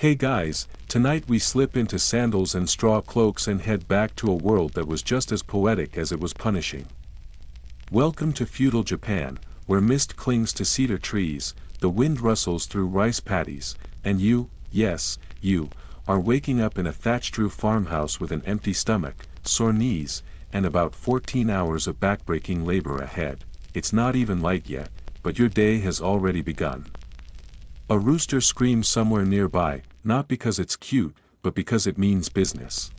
Hey guys, tonight we slip into sandals and straw cloaks and head back to a world that was just as poetic as it was punishing. Welcome to feudal Japan, where mist clings to cedar trees, the wind rustles through rice paddies, and you, yes, you, are waking up in a thatched roof farmhouse with an empty stomach, sore knees, and about 14 hours of backbreaking labor ahead. It's not even light yet, but your day has already begun. A rooster screams somewhere nearby, not because it's cute, but because it means business.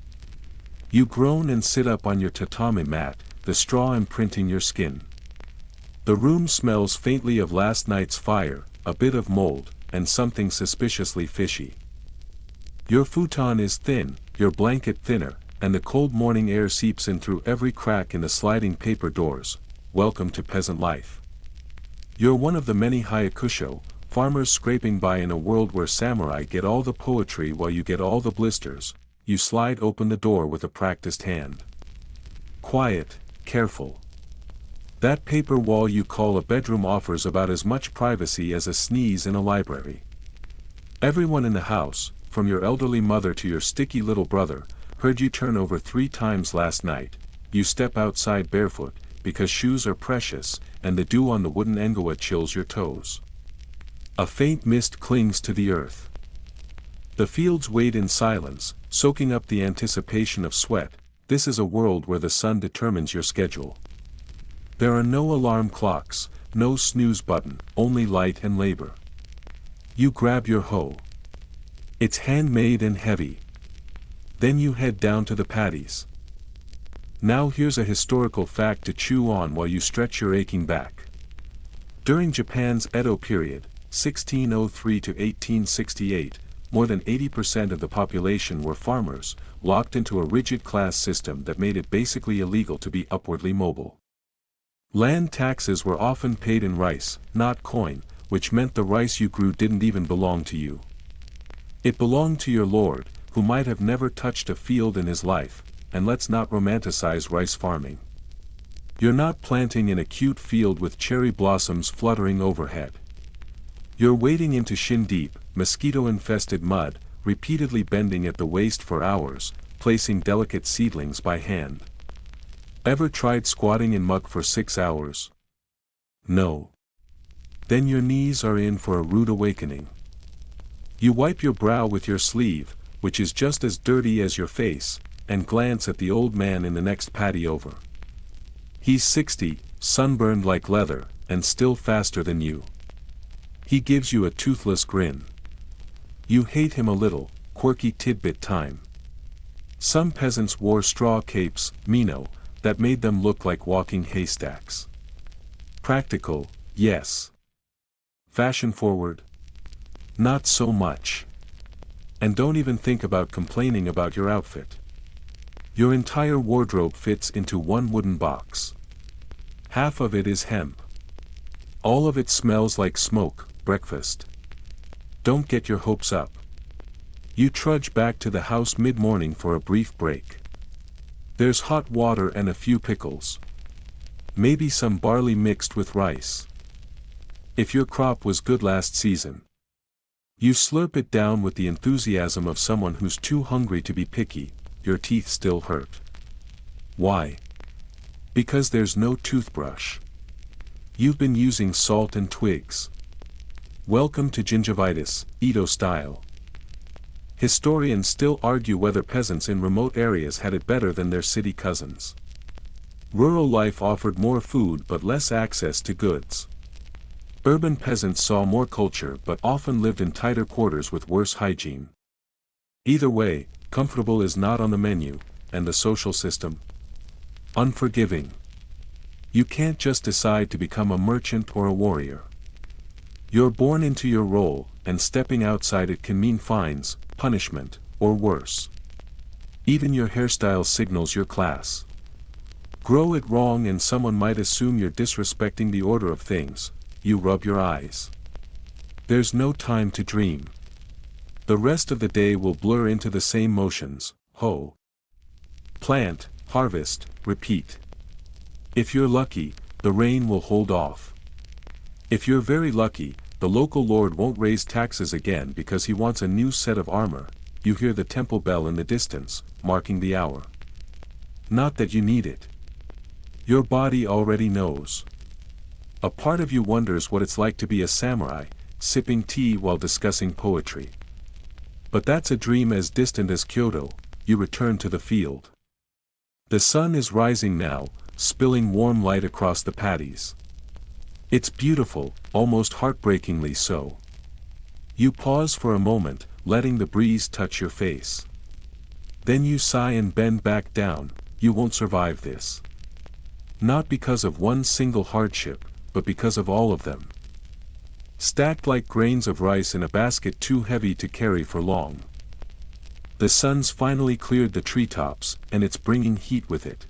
You groan and sit up on your tatami mat, the straw imprinting your skin. The room smells faintly of last night's fire, a bit of mold, and something suspiciously fishy. Your futon is thin, your blanket thinner, and the cold morning air seeps in through every crack in the sliding paper doors. Welcome to peasant life. You're one of the many Hayakusho, farmers scraping by in a world where samurai get all the poetry while you get all the blisters. You slide open the door with a practiced hand. Quiet, careful. That paper wall you call a bedroom offers about as much privacy as a sneeze in a library. Everyone in the house, from your elderly mother to your sticky little brother, heard you turn over 3 times last night. You step outside barefoot, because shoes are precious, and the dew on the wooden engawa chills your toes. A faint mist clings to the earth. The fields wait in silence, soaking up the anticipation of sweat. This is a world where the sun determines your schedule. There are no alarm clocks, no snooze button, only light and labor. You grab your hoe. It's handmade and heavy. Then you head down to the paddies. Now here's a historical fact to chew on while you stretch your aching back. During Japan's Edo period, 1603 to 1868, more than 80% of the population were farmers, locked into a rigid class system that made it basically illegal to be upwardly mobile. Land taxes were often paid in rice, not coin, which meant the rice you grew didn't even belong to you. It belonged to your lord, who might have never touched a field in his life, and let's not romanticize rice farming. You're not planting in a cute field with cherry blossoms fluttering overhead. You're wading into shin-deep, mosquito-infested mud, repeatedly bending at the waist for hours, placing delicate seedlings by hand. Ever tried squatting in muck for 6 hours? No. Then your knees are in for a rude awakening. You wipe your brow with your sleeve, which is just as dirty as your face, and glance at the old man in the next paddy over. He's 60, sunburned like leather, and still faster than you. He gives you a toothless grin. You hate him a little, quirky tidbit time. Some peasants wore straw capes, mino, that made them look like walking haystacks. Practical, yes. Fashion forward? Not so much. And don't even think about complaining about your outfit. Your entire wardrobe fits into one wooden box. Half of it is hemp. All of it smells like smoke. Breakfast. Don't get your hopes up. You trudge back to the house mid-morning for a brief break. There's hot water and a few pickles. Maybe some barley mixed with rice. If your crop was good last season. You slurp it down with the enthusiasm of someone who's too hungry to be picky. Your teeth still hurt. Why? Because there's no toothbrush. You've been using salt and twigs. Welcome to gingivitis, Edo style. Historians still argue whether peasants in remote areas had it better than their city cousins. Rural life offered more food but less access to goods. Urban peasants saw more culture but often lived in tighter quarters with worse hygiene. Either way, comfortable is not on the menu, and the social system? Unforgiving. You can't just decide to become a merchant or a warrior. You're born into your role, and stepping outside it can mean fines, punishment, or worse. Even your hairstyle signals your class. Grow it wrong and someone might assume you're disrespecting the order of things. You rub your eyes. There's no time to dream. The rest of the day will blur into the same motions: hoe, plant, harvest, repeat. If you're lucky, the rain will hold off. If you're very lucky, the local lord won't raise taxes again because he wants a new set of armor. You hear the temple bell in the distance, marking the hour. Not that you need it. Your body already knows. A part of you wonders what it's like to be a samurai, sipping tea while discussing poetry. But that's a dream as distant as Kyoto. You return to the field. The sun is rising now, spilling warm light across the paddies. It's beautiful, almost heartbreakingly so. You pause for a moment, letting the breeze touch your face. Then you sigh and bend back down. You won't survive this. Not because of one single hardship, but because of all of them. Stacked like grains of rice in a basket too heavy to carry for long. The sun's finally cleared the treetops, and it's bringing heat with it.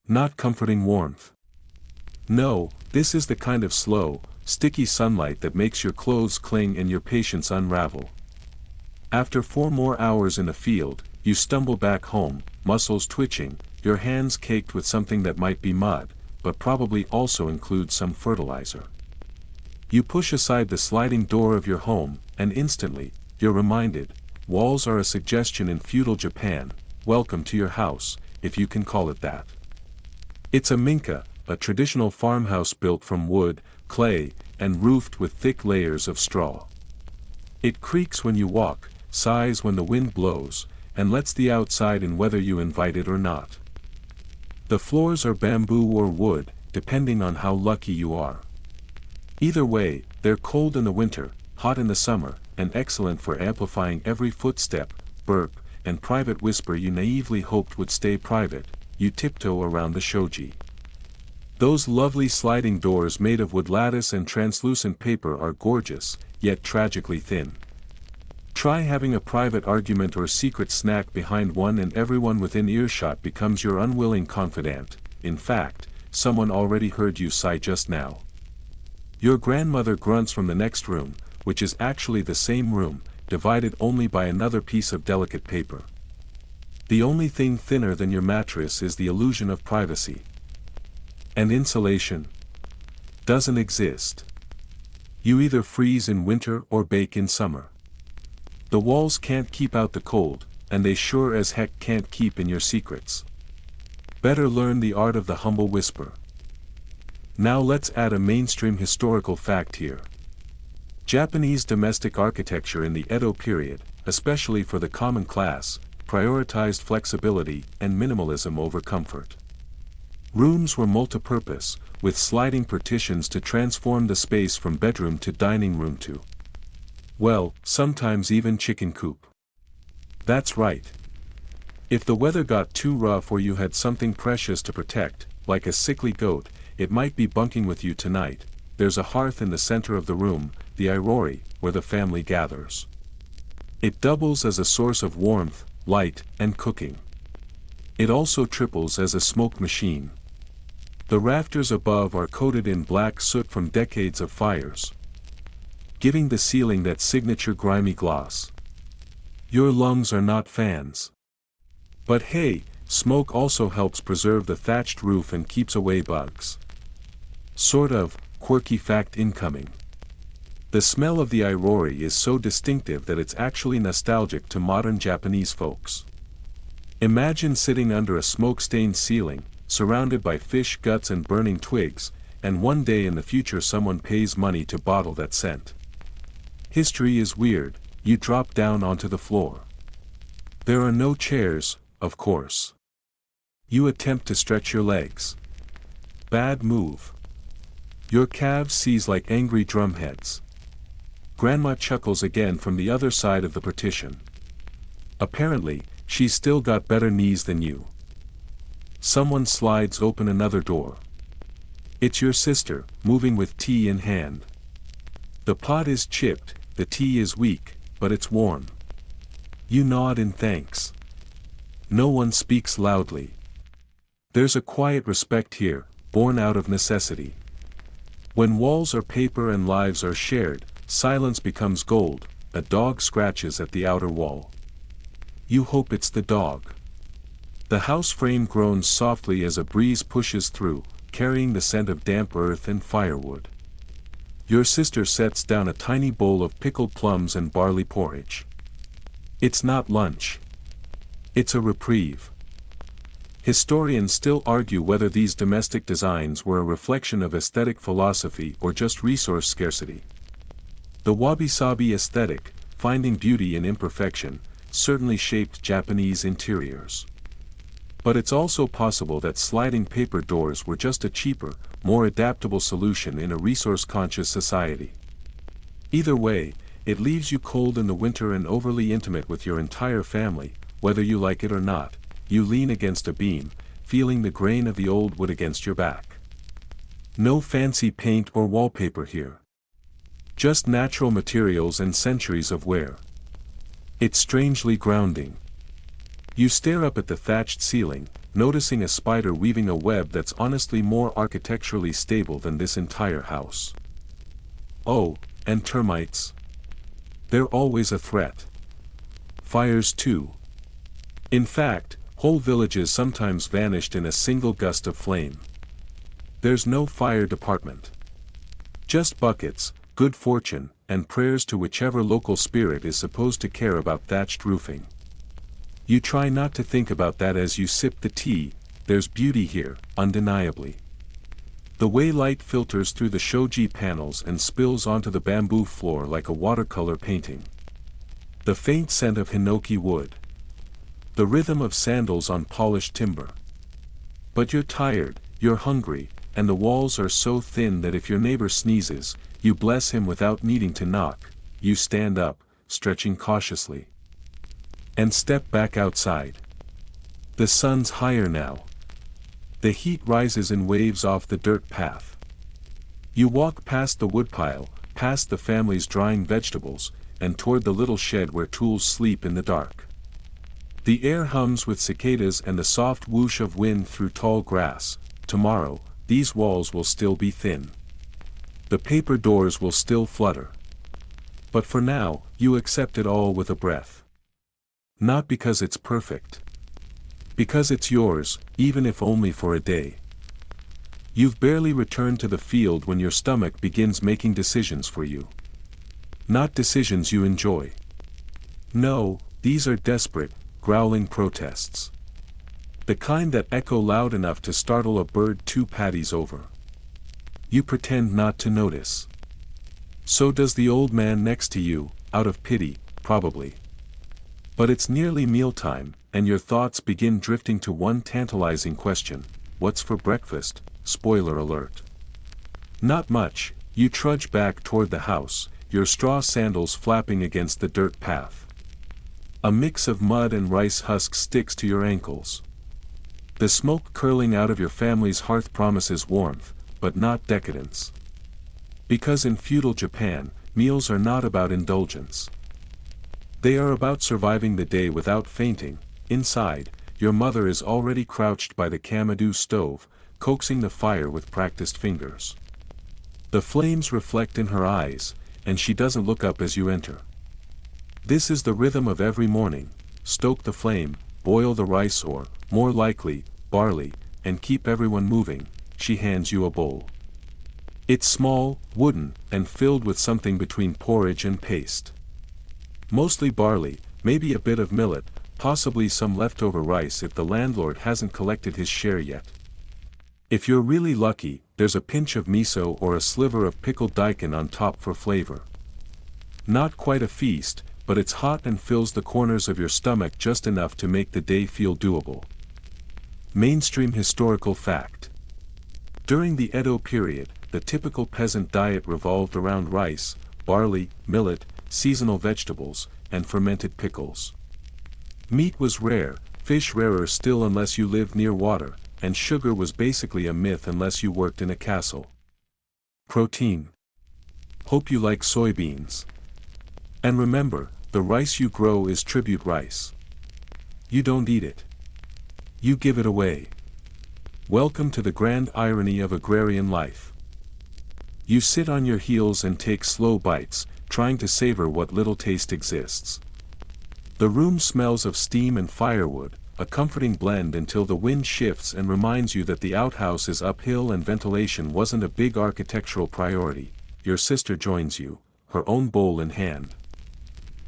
Not comforting warmth. No, this is the kind of slow, sticky sunlight that makes your clothes cling and your patience unravel. After 4 more hours in the field, you stumble back home, muscles twitching, your hands caked with something that might be mud, but probably also includes some fertilizer. You push aside the sliding door of your home, and instantly, you're reminded, walls are a suggestion in feudal Japan. Welcome to your house, if you can call it that. It's a minka, a traditional farmhouse built from wood, clay, and roofed with thick layers of straw. It creaks when you walk, sighs when the wind blows, and lets the outside in whether you invite it or not. The floors are bamboo or wood, depending on how lucky you are. Either way, they're cold in the winter, hot in the summer, and excellent for amplifying every footstep, burp, and private whisper you naively hoped would stay private. You tiptoe around the shoji. Those lovely sliding doors made of wood lattice and translucent paper are gorgeous, yet tragically thin. Try having a private argument or secret snack behind one and everyone within earshot becomes your unwilling confidant. In fact, someone already heard you sigh just now. Your grandmother grunts from the next room, which is actually the same room, divided only by another piece of delicate paper. The only thing thinner than your mattress is the illusion of privacy. And insulation doesn't exist. You either freeze in winter or bake in summer. The walls can't keep out the cold, and they sure as heck can't keep in your secrets. Better learn the art of the humble whisper. Now let's add a mainstream historical fact here. Japanese domestic architecture in the Edo period, especially for the common class, prioritized flexibility and minimalism over comfort. Rooms were multipurpose, with sliding partitions to transform the space from bedroom to dining room to, well, sometimes even chicken coop. That's right. If the weather got too rough or you had something precious to protect, like a sickly goat, it might be bunking with you tonight. There's a hearth in the center of the room, the irori, where the family gathers. It doubles as a source of warmth, light, and cooking. It also triples as a smoke machine. The rafters above are coated in black soot from decades of fires, giving the ceiling that signature grimy gloss. Your lungs are not fans. But hey, smoke also helps preserve the thatched roof and keeps away bugs. Sort of, quirky fact incoming. The smell of the irori is so distinctive that it's actually nostalgic to modern Japanese folks. Imagine sitting under a smoke-stained ceiling, surrounded by fish guts and burning twigs, and one day in the future someone pays money to bottle that scent. History is weird. You drop down onto the floor. There are no chairs, of course. You attempt to stretch your legs. Bad move. Your calves seize like angry drumheads. Grandma chuckles again from the other side of the partition. Apparently, she's still got better knees than you. Someone slides open another door. It's your sister, moving with tea in hand. The pot is chipped, the tea is weak, but it's warm. You nod in thanks. No one speaks loudly. There's a quiet respect here, born out of necessity. When walls are paper and lives are shared, silence becomes gold. A dog scratches at the outer wall. You hope it's the dog. The house frame groans softly as a breeze pushes through, carrying the scent of damp earth and firewood. Your sister sets down a tiny bowl of pickled plums and barley porridge. It's not lunch. It's a reprieve. Historians still argue whether these domestic designs were a reflection of aesthetic philosophy or just resource scarcity. The wabi-sabi aesthetic, finding beauty in imperfection, certainly shaped Japanese interiors. But it's also possible that sliding paper doors were just a cheaper, more adaptable solution in a resource-conscious society. Either way, it leaves you cold in the winter and overly intimate with your entire family, whether you like it or not. You lean against a beam, feeling the grain of the old wood against your back. No fancy paint or wallpaper here. Just natural materials and centuries of wear. It's strangely grounding. You stare up at the thatched ceiling, noticing a spider weaving a web that's honestly more architecturally stable than this entire house. Oh, and termites. They're always a threat. Fires too. In fact, whole villages sometimes vanished in a single gust of flame. There's no fire department. Just buckets, good fortune, and prayers to whichever local spirit is supposed to care about thatched roofing. You try not to think about that as you sip the tea. There's beauty here, undeniably. The way light filters through the shoji panels and spills onto the bamboo floor like a watercolor painting. The faint scent of hinoki wood. The rhythm of sandals on polished timber. But you're tired, you're hungry, and the walls are so thin that if your neighbor sneezes, you bless him without needing to knock. You stand up, stretching cautiously. And step back outside. The sun's higher now. The heat rises in waves off the dirt path. You walk past the woodpile, past the family's drying vegetables, and toward the little shed where tools sleep in the dark. The air hums with cicadas and the soft whoosh of wind through tall grass. Tomorrow, these walls will still be thin. The paper doors will still flutter. But for now, you accept it all with a breath. Not because it's perfect. Because it's yours, even if only for a day. You've barely returned to the field when your stomach begins making decisions for you. Not decisions you enjoy. No, these are desperate, growling protests. The kind that echo loud enough to startle a bird 2 patties over. You pretend not to notice. So does the old man next to you, out of pity, probably. But it's nearly mealtime, and your thoughts begin drifting to one tantalizing question: what's for breakfast? Spoiler alert. Not much. You trudge back toward the house, your straw sandals flapping against the dirt path. A mix of mud and rice husks sticks to your ankles. The smoke curling out of your family's hearth promises warmth, but not decadence. Because in feudal Japan, meals are not about indulgence. They are about surviving the day without fainting. Inside, your mother is already crouched by the kamado stove, coaxing the fire with practiced fingers. The flames reflect in her eyes, and she doesn't look up as you enter. This is the rhythm of every morning: stoke the flame, boil the rice or, more likely, barley, and keep everyone moving. She hands you a bowl. It's small, wooden, and filled with something between porridge and paste. Mostly barley, maybe a bit of millet, possibly some leftover rice if the landlord hasn't collected his share yet. If you're really lucky, there's a pinch of miso or a sliver of pickled daikon on top for flavor. Not quite a feast, but it's hot and fills the corners of your stomach just enough to make the day feel doable. Mainstream historical fact. During the Edo period, the typical peasant diet revolved around rice, barley, millet, seasonal vegetables, and fermented pickles. Meat was rare, fish rarer still unless you lived near water, and sugar was basically a myth unless you worked in a castle. Protein. Hope you like soybeans. And remember, the rice you grow is tribute rice. You don't eat it. You give it away. Welcome to the grand irony of agrarian life. You sit on your heels and take slow bites, trying to savor what little taste exists. The room smells of steam and firewood, a comforting blend until the wind shifts and reminds you that the outhouse is uphill and ventilation wasn't a big architectural priority. your sister joins you, her own bowl in hand.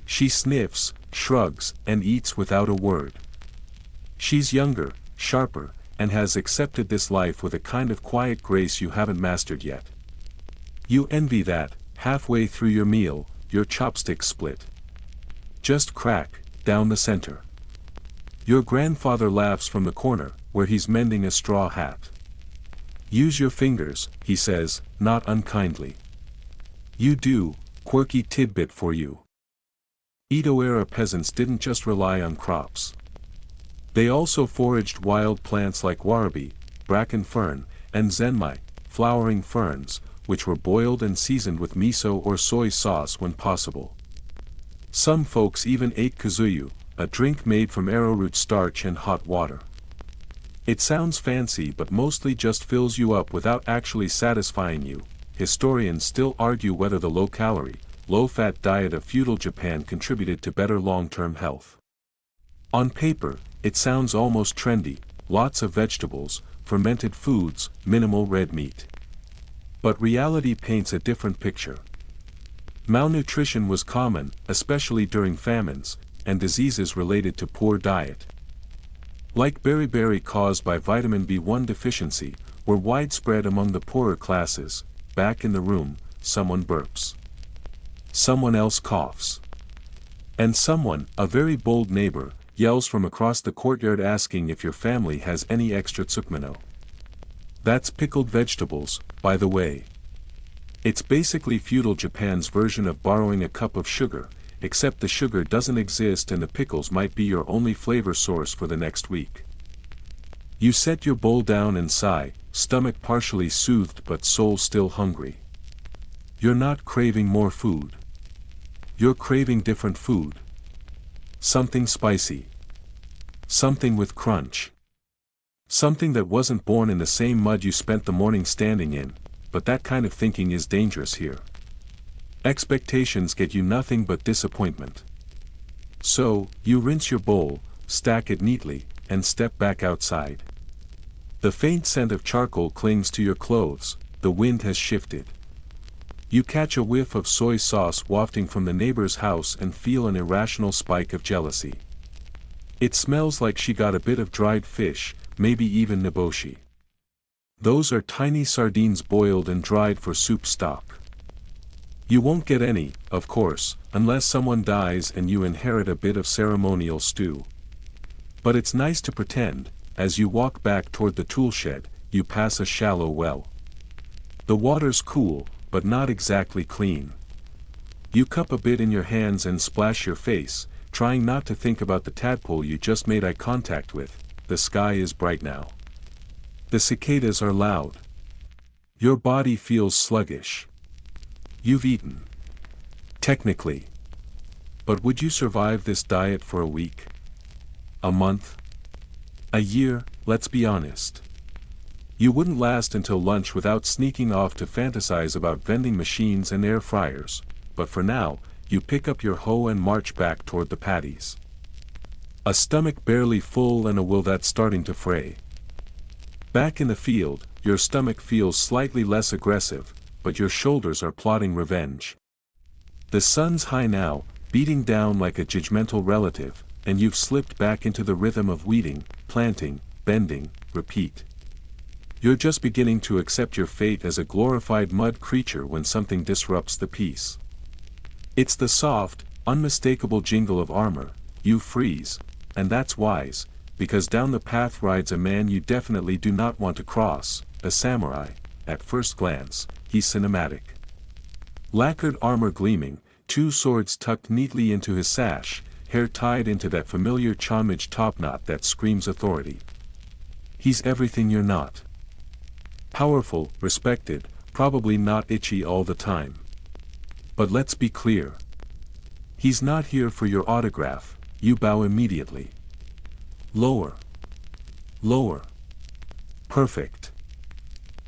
She sniffs, shrugs, and eats without a word. She's younger, sharper, and has accepted this life with a kind of quiet grace you haven't mastered yet. You envy that, halfway through your meal, your chopsticks split. Just crack, down the center. Your grandfather laughs from the corner, where he's mending a straw hat. Use your fingers, he says, not unkindly. You do, quirky tidbit for you. Edo-era peasants didn't just rely on crops. They also foraged wild plants like warabi, bracken fern, and zenmai, flowering ferns, which were boiled and seasoned with miso or soy sauce when possible. Some folks even ate kuzuyu, a drink made from arrowroot starch and hot water. It sounds fancy but mostly just fills you up without actually satisfying you. Historians still argue whether the low-calorie, low-fat diet of feudal Japan contributed to better long-term health. On paper, it sounds almost trendy, lots of vegetables, fermented foods, minimal red meat. But reality paints a different picture. Malnutrition was common, especially during famines, and diseases related to poor diet, like beriberi caused by vitamin B1 deficiency, were widespread among the poorer classes. Back in the room, someone burps. Someone else coughs. And someone, a very bold neighbor, yells from across the courtyard asking if your family has any extra tsukmino. That's pickled vegetables, by the way. It's basically feudal Japan's version of borrowing a cup of sugar, except the sugar doesn't exist and the pickles might be your only flavor source for the next week. You set your bowl down and sigh, stomach partially soothed but soul still hungry. You're not craving more food. You're craving different food. Something spicy. Something with crunch. Something that wasn't born in the same mud you spent the morning standing in, but that kind of thinking is dangerous here. Expectations get you nothing but disappointment. So, you rinse your bowl, stack it neatly, and step back outside. The faint scent of charcoal clings to your clothes, the wind has shifted. You catch a whiff of soy sauce wafting from the neighbor's house and feel an irrational spike of jealousy. It smells like she got a bit of dried fish, maybe even niboshi. Those are tiny sardines boiled and dried for soup stock. You won't get any, of course, unless someone dies and you inherit a bit of ceremonial stew. But it's nice to pretend. As you walk back toward the tool shed, you pass a shallow well. The water's cool, but not exactly clean. You cup a bit in your hands and splash your face, trying not to think about the tadpole you just made eye contact with. The sky is bright now. The cicadas are loud. Your body feels sluggish. You've eaten. Technically. But would you survive this diet for a week? A month? A year? Let's be honest. You wouldn't last until lunch without sneaking off to fantasize about vending machines and air fryers, but for now, you pick up your hoe and march back toward the patties. A stomach barely full and a will that's starting to fray. Back in the field, your stomach feels slightly less aggressive, but your shoulders are plotting revenge. The sun's high now, beating down like a judgmental relative, and you've slipped back into the rhythm of weeding, planting, bending, repeat. You're just beginning to accept your fate as a glorified mud creature when something disrupts the peace. It's the soft, unmistakable jingle of armor. You freeze, and that's wise, because down the path rides a man you definitely do not want to cross, a samurai. At first glance, he's cinematic. Lacquered armor gleaming, two swords tucked neatly into his sash, hair tied into that familiar chonmage topknot that screams authority. He's everything you're not. Powerful, respected, probably not itchy all the time. But let's be clear. He's not here for your autograph. You bow immediately. Lower. Lower. Perfect.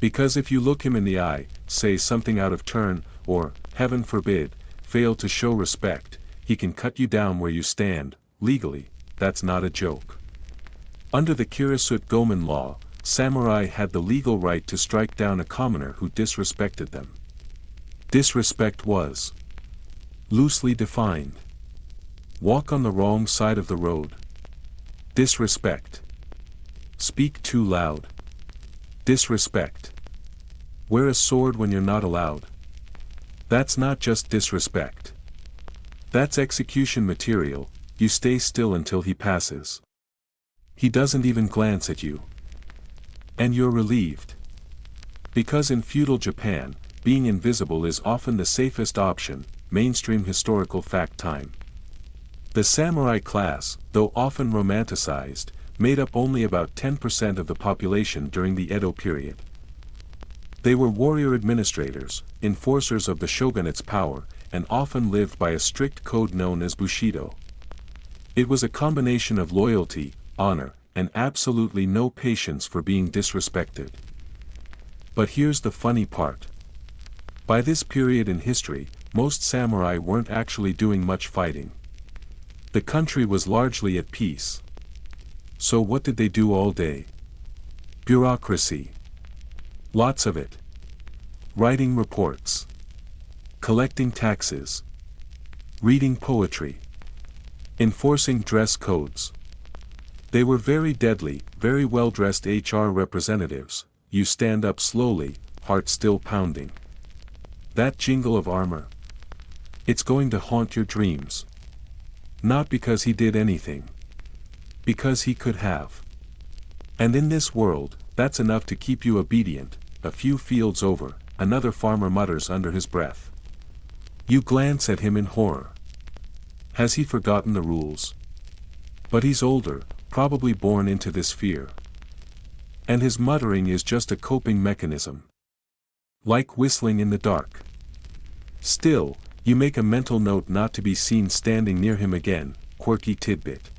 Because if you look him in the eye, say something out of turn, or, heaven forbid, fail to show respect, he can cut you down where you stand. Legally, that's not a joke. Under the Kirisut Gomen law, samurai had the legal right to strike down a commoner who disrespected them. Disrespect was loosely defined. Walk on the wrong side of the road. Disrespect. Speak too loud. Disrespect. Wear a sword when you're not allowed. That's not just disrespect. That's execution material. You stay still until he passes. He doesn't even glance at you. And you're relieved. Because in feudal Japan, being invisible is often the safest option. Mainstream historical fact time. The samurai class, though often romanticized, made up only about 10% of the population during the Edo period. They were warrior administrators, enforcers of the shogunate's power, and often lived by a strict code known as Bushido. It was a combination of loyalty, honor, and absolutely no patience for being disrespected. But here's the funny part. By this period in history, most samurai weren't actually doing much fighting. The country was largely at peace. So what did they do all day? Bureaucracy. Lots of it. Writing reports. Collecting taxes. Reading poetry. Enforcing dress codes. They were very deadly, very well-dressed HR representatives. You stand up slowly, heart still pounding. That jingle of armor. It's going to haunt your dreams. Not because he did anything. Because he could have. And in this world, that's enough to keep you obedient. A few fields over, another farmer mutters under his breath. You glance at him in horror. Has he forgotten the rules? But he's older, probably born into this fear. And his muttering is just a coping mechanism. Like whistling in the dark. Still, you make a mental note not to be seen standing near him again. Quirky tidbit.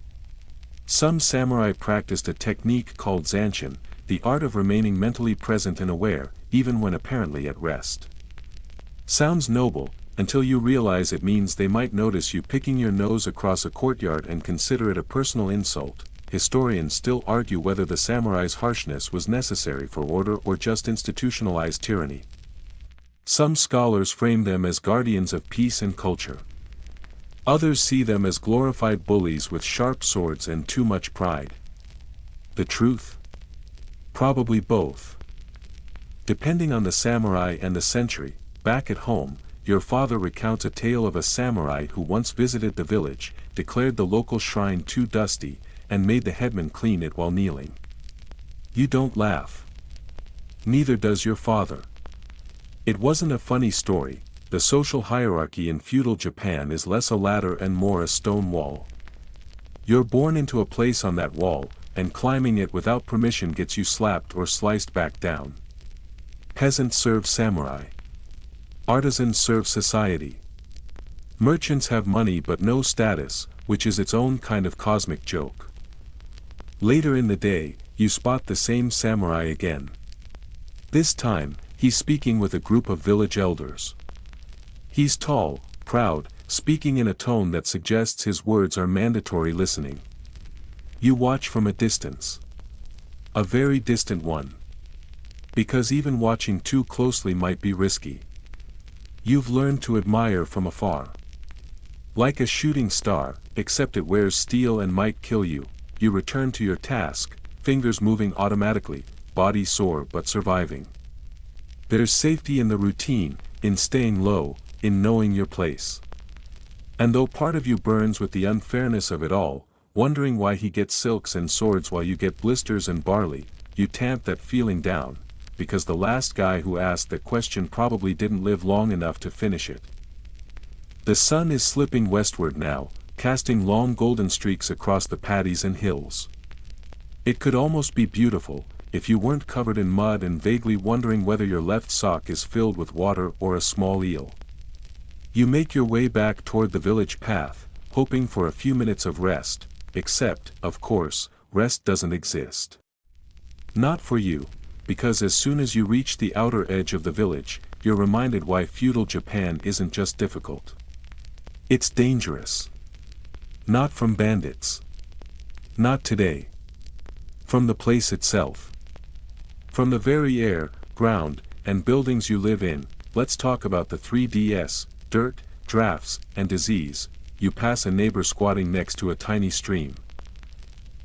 Some samurai practiced a technique called zanshin, the art of remaining mentally present and aware, even when apparently at rest. Sounds noble, until you realize it means they might notice you picking your nose across a courtyard and consider it a personal insult. Historians still argue whether the samurai's harshness was necessary for order or just institutionalized tyranny. Some scholars frame them as guardians of peace and culture. Others see them as glorified bullies with sharp swords and too much pride. The truth? Probably both. Depending on the samurai and the century, back at home, your father recounts a tale of a samurai who once visited the village, declared the local shrine too dusty, and made the headman clean it while kneeling. You don't laugh. Neither does your father. It wasn't a funny story. The social hierarchy in feudal Japan is less a ladder and more a stone wall. You're born into a place on that wall, and climbing it without permission gets you slapped or sliced back down. Peasants serve samurai. Artisans serve society. Merchants have money but no status, which is its own kind of cosmic joke. Later in the day, you spot the same samurai again. This time, he's speaking with a group of village elders. He's tall, proud, speaking in a tone that suggests his words are mandatory listening. You watch from a distance. A very distant one. Because even watching too closely might be risky. You've learned to admire from afar. Like a shooting star, except it wears steel and might kill you, you return to your task, fingers moving automatically, body sore but surviving. There's safety in the routine, in staying low, in knowing your place. And though part of you burns with the unfairness of it all, wondering why he gets silks and swords while you get blisters and barley, you tamp that feeling down, because the last guy who asked that question probably didn't live long enough to finish it. The sun is slipping westward now, casting long golden streaks across the paddies and hills. It could almost be beautiful, if you weren't covered in mud and vaguely wondering whether your left sock is filled with water or a small eel. You make your way back toward the village path, hoping for a few minutes of rest, except, of course, rest doesn't exist. Not for you, because as soon as you reach the outer edge of the village, you're reminded why feudal Japan isn't just difficult. It's dangerous. Not from bandits. Not today. From the place itself. From the very air, ground, and buildings you live in, let's talk about the 3DS, dirt, drafts, and disease. You pass a neighbor squatting next to a tiny stream,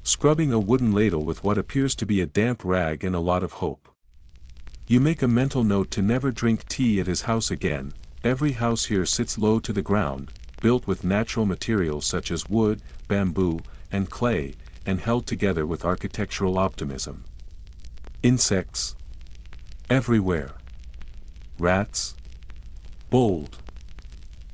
scrubbing a wooden ladle with what appears to be a damp rag and a lot of hope. You make a mental note to never drink tea at his house again. Every house here sits low to the ground, built with natural materials such as wood, bamboo, and clay, and held together with architectural optimism. Insects everywhere. Rats. Bold.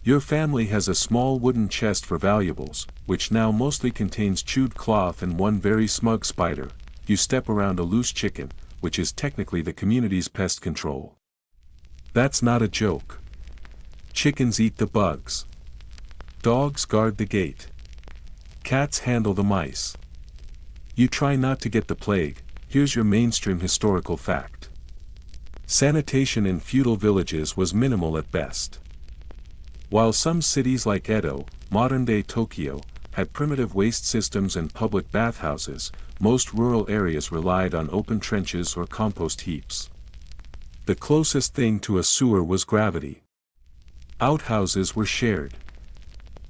Your family has a small wooden chest for valuables, which now mostly contains chewed cloth and one very smug spider. You step around a loose chicken, which is technically the community's pest control. That's not a joke. Chickens eat the bugs. Dogs guard the gate. Cats handle the mice. You try not to get the plague. Here's your mainstream historical fact. Sanitation in feudal villages was minimal at best. While some cities like Edo, modern-day Tokyo, had primitive waste systems and public bathhouses, most rural areas relied on open trenches or compost heaps. The closest thing to a sewer was gravity. Outhouses were shared.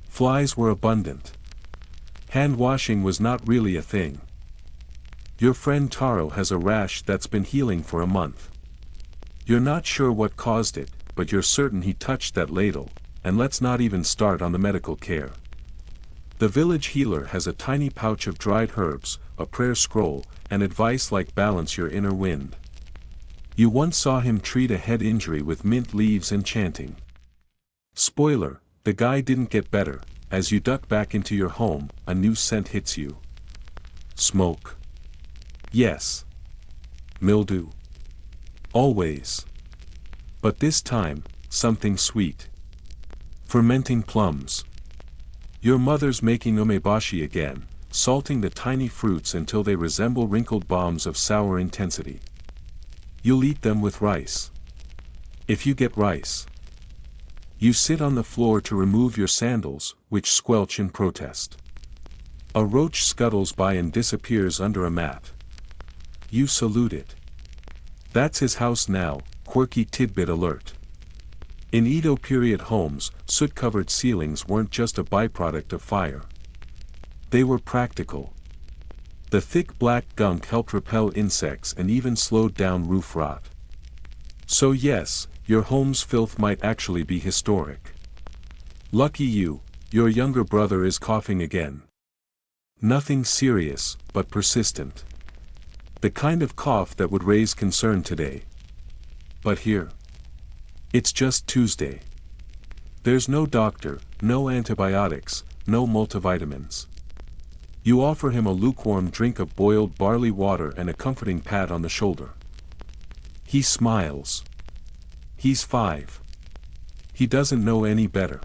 Flies were abundant. Hand washing was not really a thing. Your friend Taro has a rash that's been healing for a month. You're not sure what caused it, but you're certain he touched that ladle, and let's not even start on the medical care. The village healer has a tiny pouch of dried herbs, a prayer scroll, and advice like balance your inner wind. You once saw him treat a head injury with mint leaves and chanting. Spoiler, the guy didn't get better. As you duck back into your home, a new scent hits you. Smoke. Yes. Mildew. Always. But this time, something sweet. Fermenting plums. Your mother's making umeboshi again, salting the tiny fruits until they resemble wrinkled bombs of sour intensity. You'll eat them with rice. If you get rice. You sit on the floor to remove your sandals, which squelch in protest. A roach scuttles by and disappears under a mat. You salute it. That's his house now, quirky tidbit alert. In Edo period homes, soot-covered ceilings weren't just a byproduct of fire. They were practical. The thick black gunk helped repel insects and even slowed down roof rot. So yes, your home's filth might actually be historic. Lucky you, your younger brother is coughing again. Nothing serious, but persistent. The kind of cough that would raise concern today. But here. It's just Tuesday. There's no doctor, no antibiotics, no multivitamins. You offer him a lukewarm drink of boiled barley water and a comforting pat on the shoulder. He smiles. He's 5. He doesn't know any better.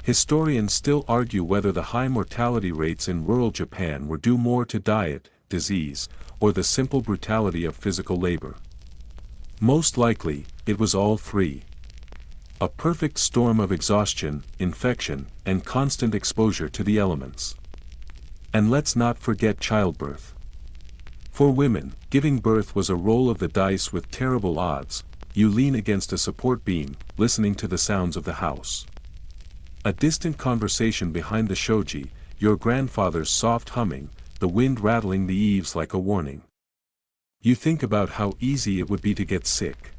Historians still argue whether the high mortality rates in rural Japan were due more to diet, disease, or the simple brutality of physical labor. Most likely, it was all three. A perfect storm of exhaustion, infection, and constant exposure to the elements. And let's not forget childbirth. For women, giving birth was a roll of the dice with terrible odds. You lean against a support beam, listening to the sounds of the house. A distant conversation behind the shoji, your grandfather's soft humming, the wind rattling the eaves like a warning. You think about how easy it would be to get sick.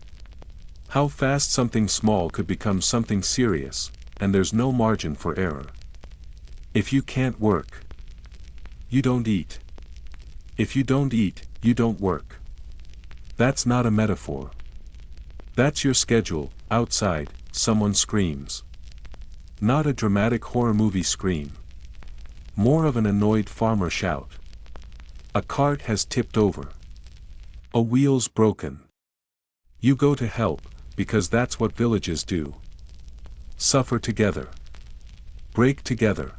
How fast something small could become something serious, and there's no margin for error. If you can't work, you don't eat. If you don't eat, you don't work. That's not a metaphor. That's your schedule. Outside, someone screams. Not a dramatic horror movie scream. More of an annoyed farmer shout. A cart has tipped over. A wheel's broken. You go to help, because that's what villages do. Suffer together. Break together.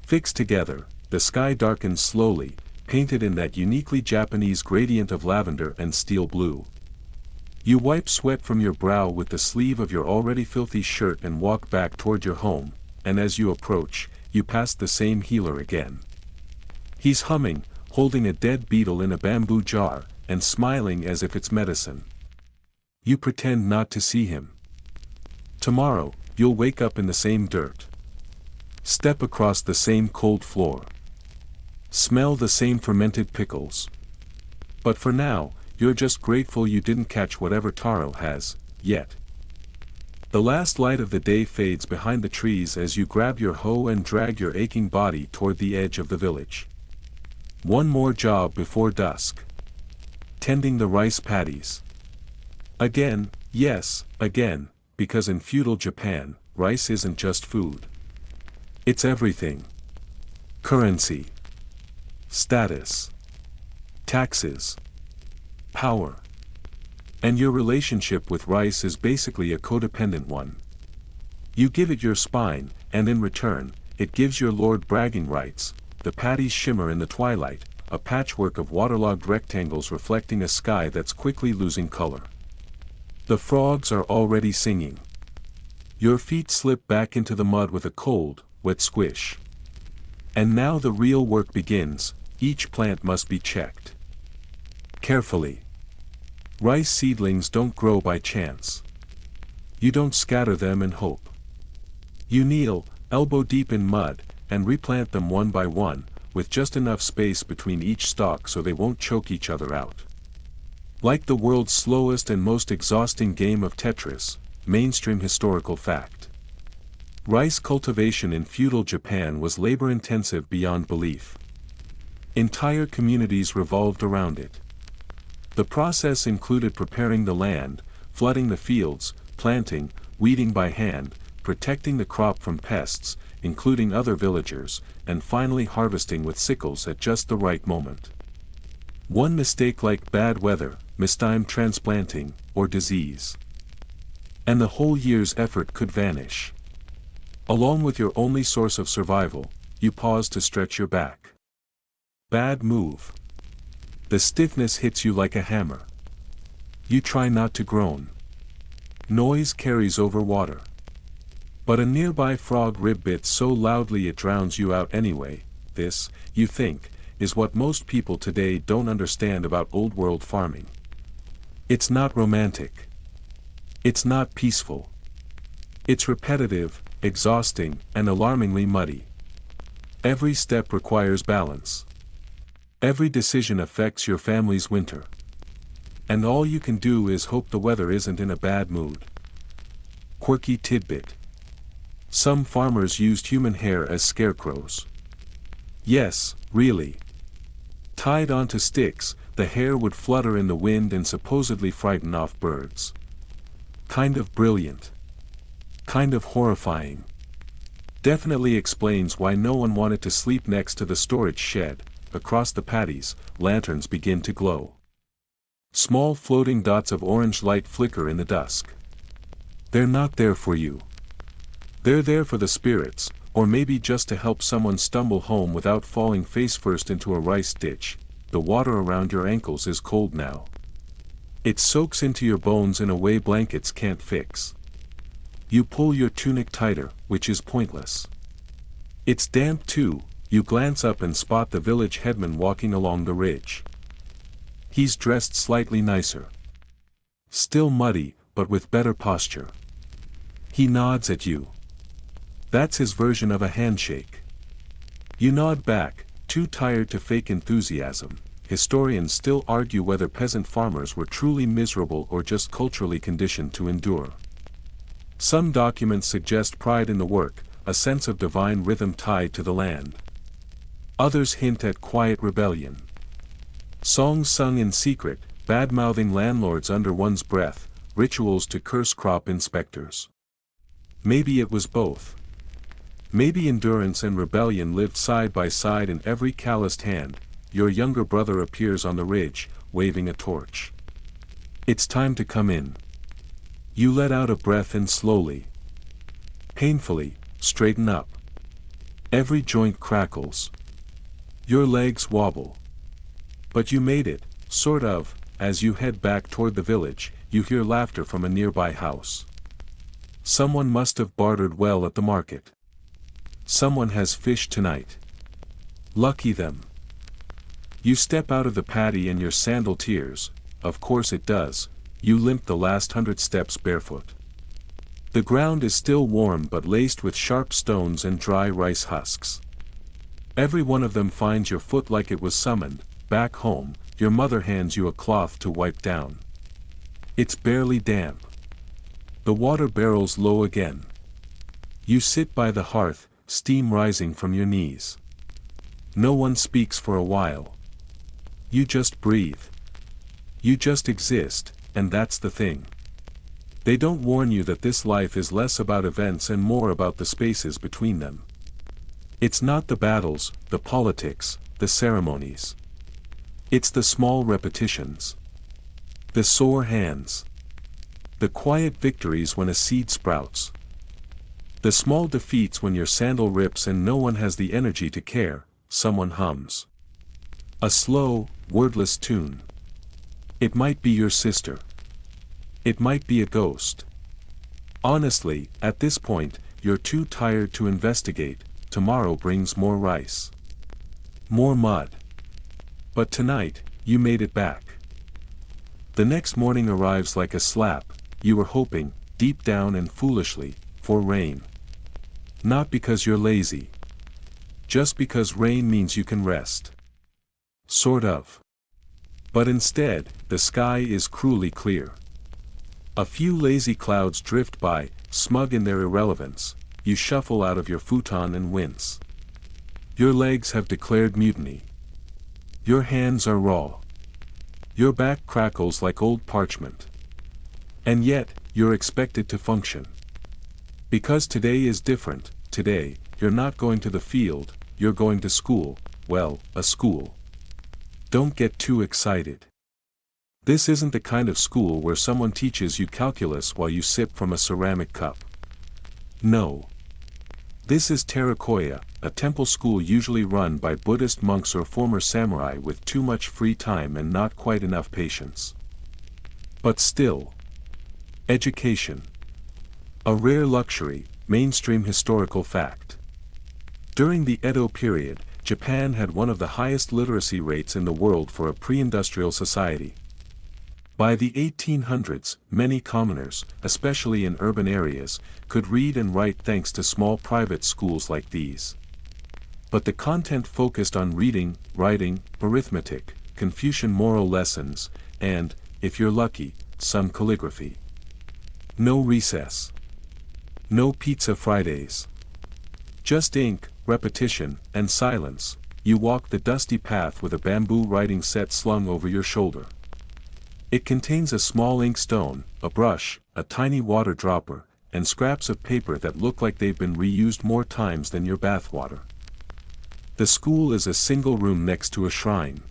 Fix together. The sky darkens slowly, painted in that uniquely Japanese gradient of lavender and steel blue. You wipe sweat from your brow with the sleeve of your already filthy shirt and walk back toward your home, and as you approach, you pass the same healer again. He's humming, holding a dead beetle in a bamboo jar, and smiling as if it's medicine. You pretend not to see him. Tomorrow, you'll wake up in the same dirt. Step across the same cold floor. Smell the same fermented pickles. But for now, you're just grateful you didn't catch whatever Taro has, yet. The last light of the day fades behind the trees as you grab your hoe and drag your aching body toward the edge of the village. One more job before dusk. Tending the rice paddies. Again, yes, again, because in feudal Japan, rice isn't just food. It's everything. Currency. Status. Taxes. Power. And your relationship with rice is basically a codependent one. You give it your spine, and in return, it gives your lord bragging rights. The paddies shimmer in the twilight, a patchwork of waterlogged rectangles reflecting a sky that's quickly losing color. The frogs are already singing. Your feet slip back into the mud with a cold, wet squish. And now the real work begins. Each plant must be checked carefully. Rice seedlings don't grow by chance. You don't scatter them and hope. You kneel, elbow deep in mud, and replant them one by one, with just enough space between each stalk so they won't choke each other out. Like the world's slowest and most exhausting game of Tetris, mainstream historical fact. Rice cultivation in feudal Japan was labor-intensive beyond belief. Entire communities revolved around it. The process included preparing the land, flooding the fields, planting, weeding by hand, protecting the crop from pests, including other villagers, and finally harvesting with sickles at just the right moment. One mistake like bad weather, mistimed transplanting, or disease. And the whole year's effort could vanish. Along with your only source of survival, you pause to stretch your back. Bad move. The stiffness hits you like a hammer. You try not to groan. Noise carries over water. But a nearby frog rib bits so loudly it drowns you out anyway. This, you think, is what most people today don't understand about old world farming. It's not romantic. It's not peaceful. It's repetitive, exhausting, and alarmingly muddy. Every step requires balance. Every decision affects your family's winter. And all you can do is hope the weather isn't in a bad mood. Quirky tidbit. Some farmers used human hair as scarecrows. Yes, really. Tied onto sticks, the hair would flutter in the wind and supposedly frighten off birds. Kind of brilliant. Kind of horrifying. Definitely explains why no one wanted to sleep next to the storage shed. Across the paddies, lanterns begin to glow. Small floating dots of orange light flicker in the dusk. They're not there for you. They're there for the spirits, or maybe just to help someone stumble home without falling face first into a rice ditch. The water around your ankles is cold now. It soaks into your bones in a way blankets can't fix. You pull your tunic tighter, which is pointless. It's damp too. You glance up and spot the village headman walking along the ridge. He's dressed slightly nicer. Still muddy, but with better posture. He nods at you. That's his version of a handshake. You nod back, too tired to fake enthusiasm. Historians still argue whether peasant farmers were truly miserable or just culturally conditioned to endure. Some documents suggest pride in the work, a sense of divine rhythm tied to the land. Others hint at quiet rebellion. Songs sung in secret, bad-mouthing landlords under one's breath, rituals to curse crop inspectors. Maybe it was both. Maybe endurance and rebellion lived side by side in every calloused hand. Your younger brother appears on the ridge, waving a torch. It's time to come in. You let out a breath and slowly, painfully, straighten up. Every joint crackles. Your legs wobble. But you made it, sort of. As you head back toward the village, you hear laughter from a nearby house. Someone must have bartered well at the market. Someone has fish tonight. Lucky them. You step out of the paddy and your sandal tears, of course it does, you limp the last 100 steps barefoot. The ground is still warm but laced with sharp stones and dry rice husks. Every one of them finds your foot like it was summoned. Back home, your mother hands you a cloth to wipe down. It's barely damp. The water barrels low again. You sit by the hearth, steam rising from your knees. No one speaks for a while. You just breathe. You just exist, and that's the thing. They don't warn you that this life is less about events and more about the spaces between them. It's not the battles, the politics, the ceremonies. It's the small repetitions. The sore hands. The quiet victories when a seed sprouts. The small defeats when your sandal rips and no one has the energy to care. Someone hums a slow, wordless tune. It might be your sister. It might be a ghost. Honestly, at this point, you're too tired to investigate. Tomorrow brings more rice. More mud. But tonight, you made it back. The next morning arrives like a slap. You were hoping, deep down and foolishly, for rain. Not because you're lazy. Just because rain means you can rest. Sort of. But instead, the sky is cruelly clear. A few lazy clouds drift by, smug in their irrelevance. You shuffle out of your futon and wince. Your legs have declared mutiny. Your hands are raw. Your back crackles like old parchment. And yet, you're expected to function. Because today is different. Today, you're not going to the field, you're going to school. Well, a school. Don't get too excited. This isn't the kind of school where someone teaches you calculus while you sip from a ceramic cup. No. This is Terrakoya, a temple school usually run by Buddhist monks or former samurai with too much free time and not quite enough patience. But still. Education. A rare luxury, mainstream historical fact. During the Edo period, Japan had one of the highest literacy rates in the world for a pre-industrial society. By the 1800s, many commoners, especially in urban areas, could read and write thanks to small private schools like these. But the content focused on reading, writing, arithmetic, Confucian moral lessons, and, if you're lucky, some calligraphy. No recess. No pizza Fridays. Just ink, repetition, and silence. You walk the dusty path with a bamboo writing set slung over your shoulder. It contains a small inkstone, a brush, a tiny water dropper, and scraps of paper that look like they've been reused more times than your bathwater. The school is a single room next to a shrine.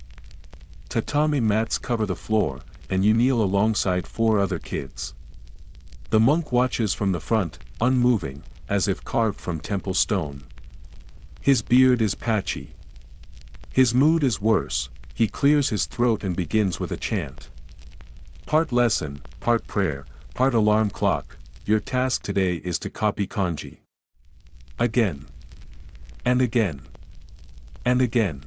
Tatami mats cover the floor, and you kneel alongside 4 other kids. The monk watches from the front, unmoving, as if carved from temple stone. His beard is patchy. His mood is worse. He clears his throat and begins with a chant. Part lesson, part prayer, part alarm clock. Your task today is to copy kanji. Again. And again. And again.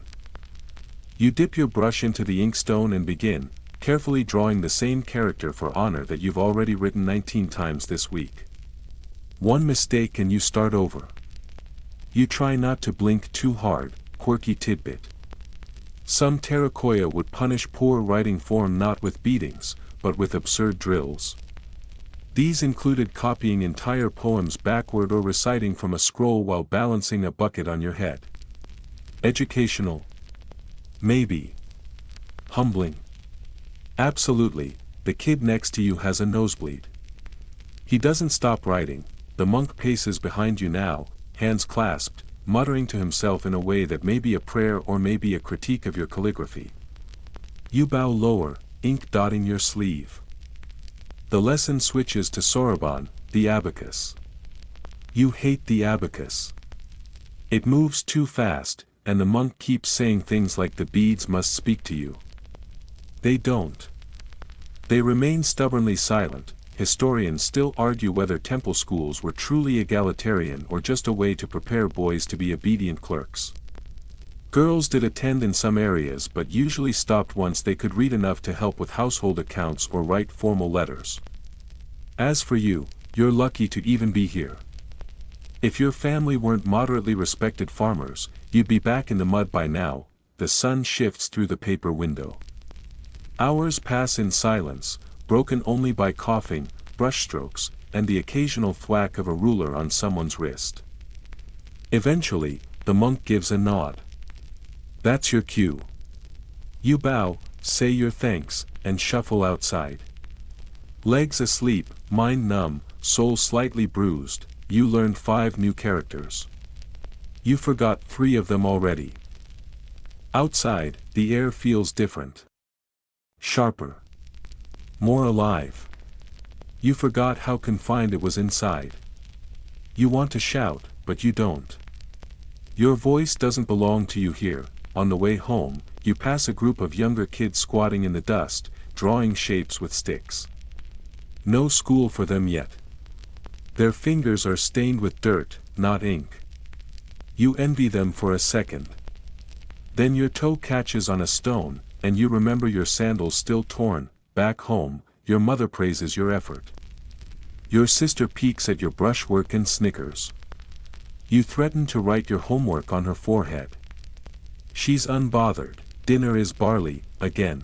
You dip your brush into the inkstone and begin, carefully drawing the same character for honor that you've already written 19 times this week. One mistake and you start over. You try not to blink too hard, quirky tidbit. Some Terrakoya would punish poor writing form not with beatings, but with absurd drills. These included copying entire poems backward or reciting from a scroll while balancing a bucket on your head. Educational? Maybe. Humbling? Absolutely. The kid next to you has a nosebleed. He doesn't stop writing. The monk paces behind you now, hands clasped, muttering to himself in a way that may be a prayer or may be a critique of your calligraphy. You bow lower, ink dotting your sleeve. The lesson switches to soroban, the abacus. You hate the abacus. It moves too fast, and the monk keeps saying things like the beads must speak to you. They don't. They remain stubbornly silent. Historians still argue whether temple schools were truly egalitarian or just a way to prepare boys to be obedient clerks. Girls did attend in some areas but usually stopped once they could read enough to help with household accounts or write formal letters. As for you, you're lucky to even be here. If your family weren't moderately respected farmers, you'd be back in the mud by now. The sun shifts through the paper window. Hours pass in silence, broken only by coughing, brushstrokes, and the occasional thwack of a ruler on someone's wrist. Eventually, the monk gives a nod. That's your cue. You bow, say your thanks, and shuffle outside. Legs asleep, mind numb, soul slightly bruised, you learned 5 new characters. You forgot 3 of them already. Outside, the air feels different. Sharper. More alive. You forgot how confined it was inside. You want to shout, but you don't. Your voice doesn't belong to you here. On the way home, you pass a group of younger kids squatting in the dust, drawing shapes with sticks. No school for them yet. Their fingers are stained with dirt, not ink. You envy them for a second. Then your toe catches on a stone, and you remember your sandals still torn. Back home, your mother praises your effort. Your sister peeks at your brushwork and snickers. You threaten to write your homework on her forehead. She's unbothered. Dinner is barley, again.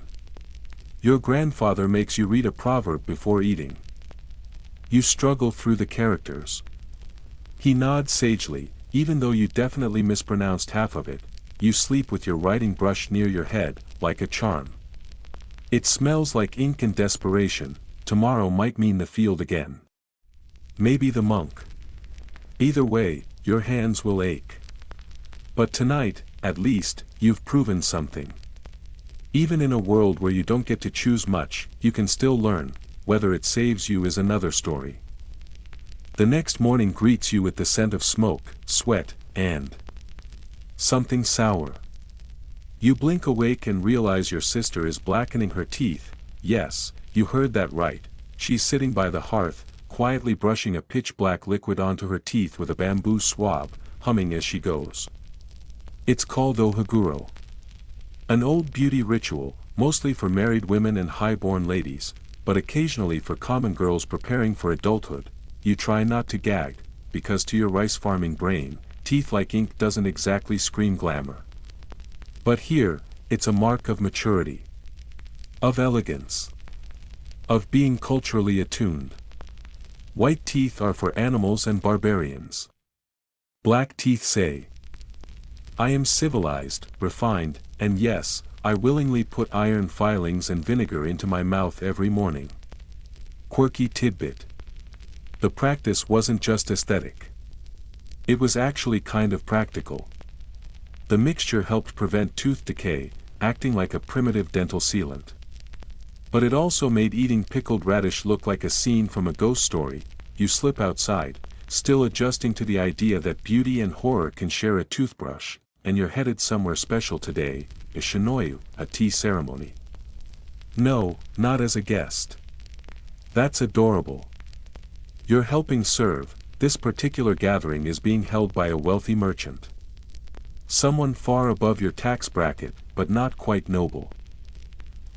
Your grandfather makes you read a proverb before eating. You struggle through the characters. He nods sagely, even though you definitely mispronounced half of it. You sleep with your writing brush near your head, like a charm. It smells like ink and desperation. Tomorrow might mean the field again. Maybe the monk. Either way, your hands will ache. But tonight, at least, you've proven something. Even in a world where you don't get to choose much, you can still learn. Whether it saves you is another story. The next morning greets you with the scent of smoke, sweat, and something sour. You blink awake and realize your sister is blackening her teeth. Yes, you heard that right. She's sitting by the hearth, quietly brushing a pitch-black liquid onto her teeth with a bamboo swab, humming as she goes. It's called ohaguro. An old beauty ritual, mostly for married women and high-born ladies, but occasionally for common girls preparing for adulthood. You try not to gag, because to your rice-farming brain, teeth like ink doesn't exactly scream glamour. But here, it's a mark of maturity. Of elegance. Of being culturally attuned. White teeth are for animals and barbarians. Black teeth say, I am civilized, refined, and yes, I willingly put iron filings and vinegar into my mouth every morning. Quirky tidbit. The practice wasn't just aesthetic. It was actually kind of practical. The mixture helped prevent tooth decay, acting like a primitive dental sealant. But it also made eating pickled radish look like a scene from a ghost story. You slip outside, still adjusting to the idea that beauty and horror can share a toothbrush, and you're headed somewhere special today, a shinoyu, a tea ceremony. No, not as a guest. That's adorable. You're helping serve. This particular gathering is being held by a wealthy merchant. Someone far above your tax bracket, but not quite noble.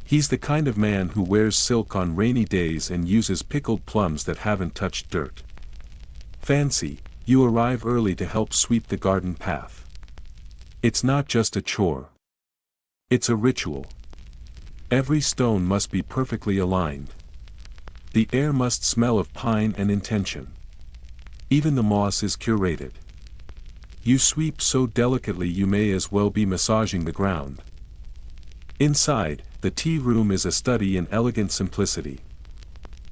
He's the kind of man who wears silk on rainy days and uses pickled plums that haven't touched dirt. Fancy, you arrive early to help sweep the garden path. It's not just a chore. It's a ritual. Every stone must be perfectly aligned. The air must smell of pine and intention. Even the moss is curated. You sweep so delicately you may as well be massaging the ground. Inside, the tea room is a study in elegant simplicity.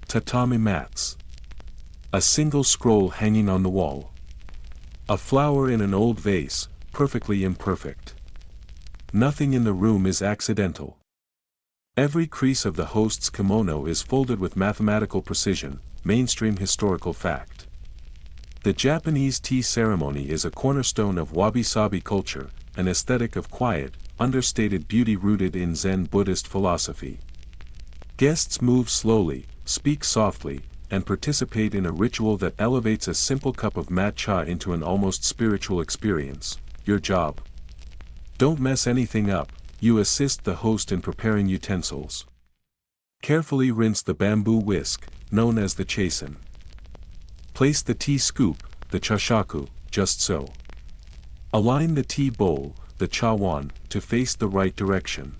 Tatami mats. A single scroll hanging on the wall. A flower in an old vase, perfectly imperfect. Nothing in the room is accidental. Every crease of the host's kimono is folded with mathematical precision, mainstream historical fact. The Japanese tea ceremony is a cornerstone of wabi-sabi culture, an aesthetic of quiet, understated beauty rooted in Zen Buddhist philosophy. Guests move slowly, speak softly, and participate in a ritual that elevates a simple cup of matcha into an almost spiritual experience. Your job. Don't mess anything up, you assist the host in preparing utensils. Carefully rinse the bamboo whisk, known as the chasen. Place the tea scoop, the chashaku, just so. Align the tea bowl, the chawan, to face the right direction.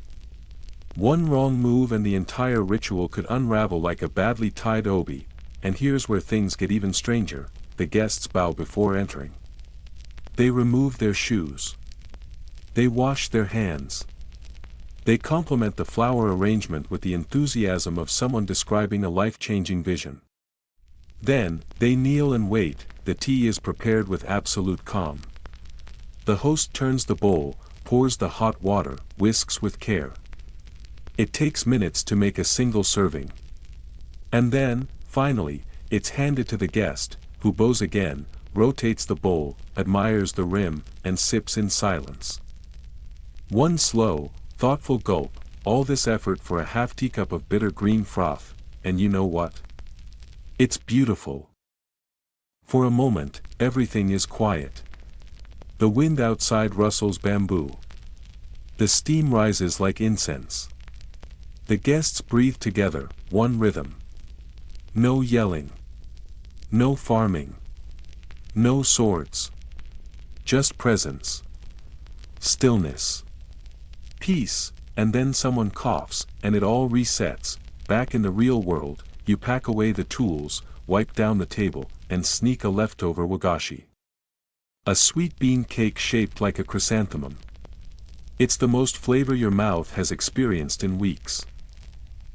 One wrong move and the entire ritual could unravel like a badly tied obi, and here's where things get even stranger, the guests bow before entering. They remove their shoes. They wash their hands. They compliment the flower arrangement with the enthusiasm of someone describing a life-changing vision. Then, they kneel and wait, the tea is prepared with absolute calm. The host turns the bowl, pours the hot water, whisks with care. It takes minutes to make a single serving. And then, finally, it's handed to the guest, who bows again, rotates the bowl, admires the rim, and sips in silence. One slow, thoughtful gulp, all this effort for a half teacup of bitter green froth, and you know what? It's beautiful. For a moment, everything is quiet. The wind outside rustles bamboo. The steam rises like incense. The guests breathe together, one rhythm. No yelling. No farming. No swords. Just presence. Stillness. Peace, and then someone coughs, and it all resets. Back in the real world, you pack away the tools, wipe down the table, and sneak a leftover wagashi. A sweet bean cake shaped like a chrysanthemum. It's the most flavor your mouth has experienced in weeks.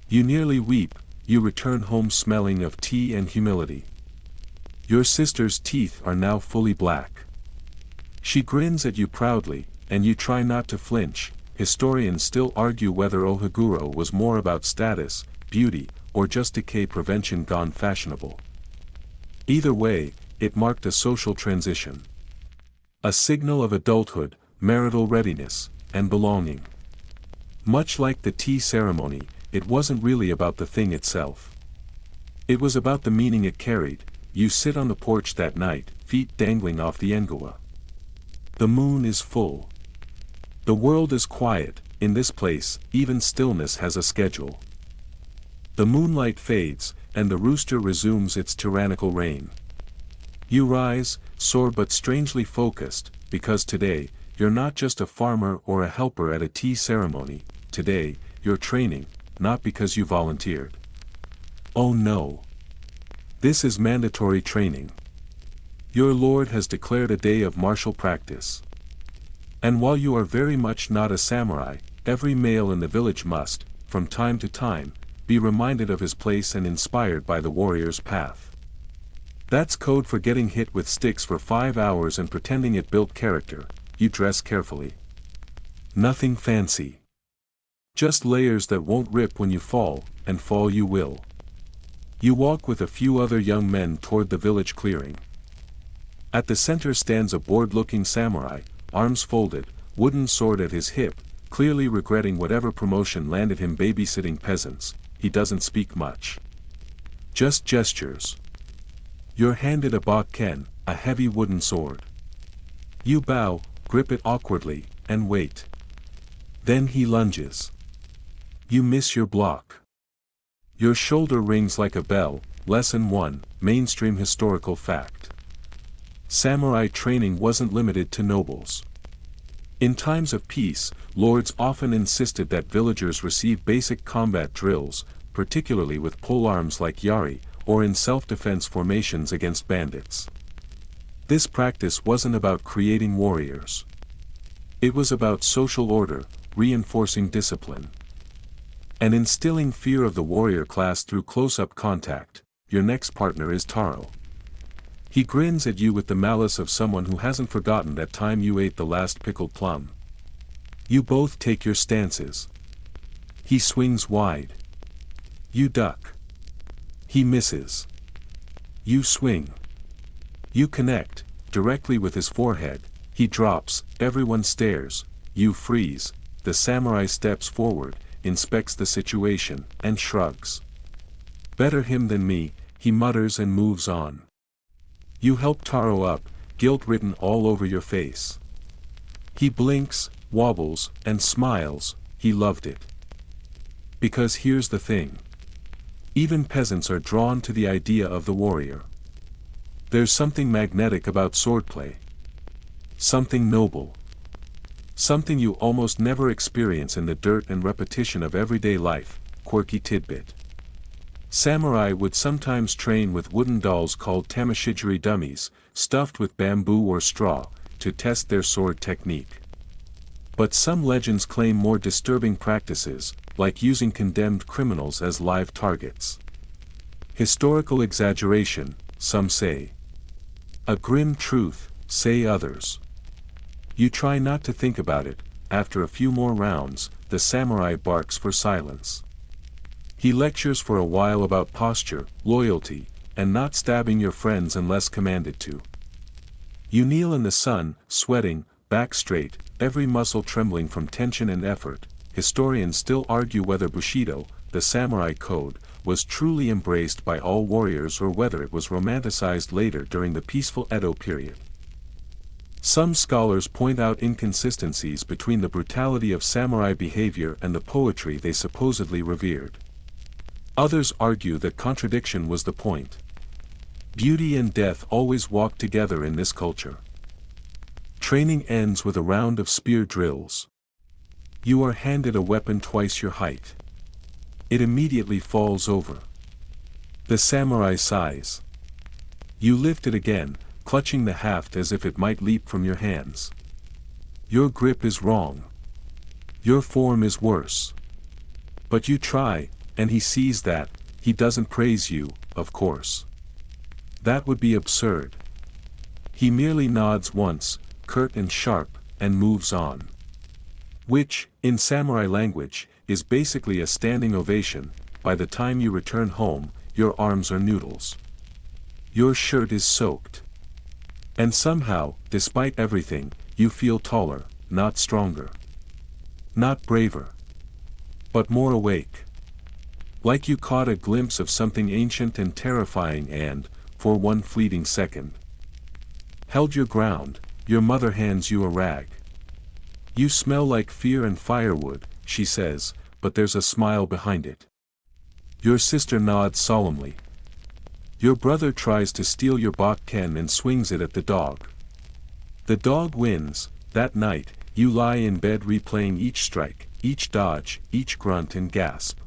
You nearly weep, you return home smelling of tea and humility. Your sister's teeth are now fully black. She grins at you proudly, and you try not to flinch. Historians still argue whether ohaguro was more about status, beauty, or just decay prevention gone fashionable. Either way, it marked a social transition. A signal of adulthood, marital readiness, and belonging. Much like the tea ceremony, it wasn't really about the thing itself. It was about the meaning it carried. You sit on the porch that night, feet dangling off the engawa. The moon is full. The world is quiet. In this place, even stillness has a schedule. The moonlight fades, and the rooster resumes its tyrannical reign. You rise, sore but strangely focused, because today, you're not just a farmer or a helper at a tea ceremony. Today, you're training, not because you volunteered. Oh no. This is mandatory training. Your lord has declared a day of martial practice. And while you are very much not a samurai, every male in the village must, from time to time, be reminded of his place and inspired by the warrior's path. That's code for getting hit with sticks for 5 hours and pretending it built character. You dress carefully. Nothing fancy. Just layers that won't rip when you fall, and fall you will. You walk with a few other young men toward the village clearing. At the center stands a bored-looking samurai, arms folded, wooden sword at his hip, clearly regretting whatever promotion landed him babysitting peasants. He doesn't speak much. Just gestures. You're handed a bakken, a heavy wooden sword. You bow, grip it awkwardly, and wait. Then he lunges. You miss your block. Your shoulder rings like a bell. Lesson 1, Mainstream Historical Fact. Samurai training wasn't limited to nobles. In times of peace, lords often insisted that villagers receive basic combat drills, particularly with polearms like yari, or in self-defense formations against bandits. This practice wasn't about creating warriors. It was about social order, reinforcing discipline, and instilling fear of the warrior class through close-up contact. Your next partner is Taro. He grins at you with the malice of someone who hasn't forgotten that time you ate the last pickled plum. You both take your stances. He swings wide. You duck. He misses. You swing. You connect, directly with his forehead. He drops, everyone stares. You freeze. The samurai steps forward, inspects the situation, and shrugs. Better him than me, he mutters and moves on. You help Taro up, guilt written all over your face. He blinks, wobbles, and smiles, he loved it. Because here's the thing. Even peasants are drawn to the idea of the warrior. There's something magnetic about swordplay. Something noble. Something you almost never experience in the dirt and repetition of everyday life. Quirky tidbit. Samurai would sometimes train with wooden dolls called tamashijiri dummies, stuffed with bamboo or straw, to test their sword technique. But some legends claim more disturbing practices, like using condemned criminals as live targets. Historical exaggeration, some say. A grim truth, say others. You try not to think about it. After a few more rounds, the samurai barks for silence. He lectures for a while about posture, loyalty, and not stabbing your friends unless commanded to. You kneel in the sun, sweating, back straight, every muscle trembling from tension and effort. Historians still argue whether Bushido, the samurai code, was truly embraced by all warriors or whether it was romanticized later during the peaceful Edo period. Some scholars point out inconsistencies between the brutality of samurai behavior and the poetry they supposedly revered. Others argue that contradiction was the point. Beauty and death always walk together in this culture. Training ends with a round of spear drills. You are handed a weapon twice your height. It immediately falls over. The samurai sighs. You lift it again, clutching the haft as if it might leap from your hands. Your grip is wrong. Your form is worse. But you try, and he sees that. He doesn't praise you, of course. That would be absurd. He merely nods once, curt and sharp, and moves on. Which, in samurai language, is basically a standing ovation. By the time you return home, your arms are noodles. Your shirt is soaked. And somehow, despite everything, you feel taller, not stronger. Not braver. But more awake. Like you caught a glimpse of something ancient and terrifying and, for one fleeting second, held your ground. Your mother hands you a rag. You smell like fear and firewood, she says, but there's a smile behind it. Your sister nods solemnly. Your brother tries to steal your bakken and swings it at the dog. The dog wins. That night, you lie in bed replaying each strike, each dodge, each grunt and gasp.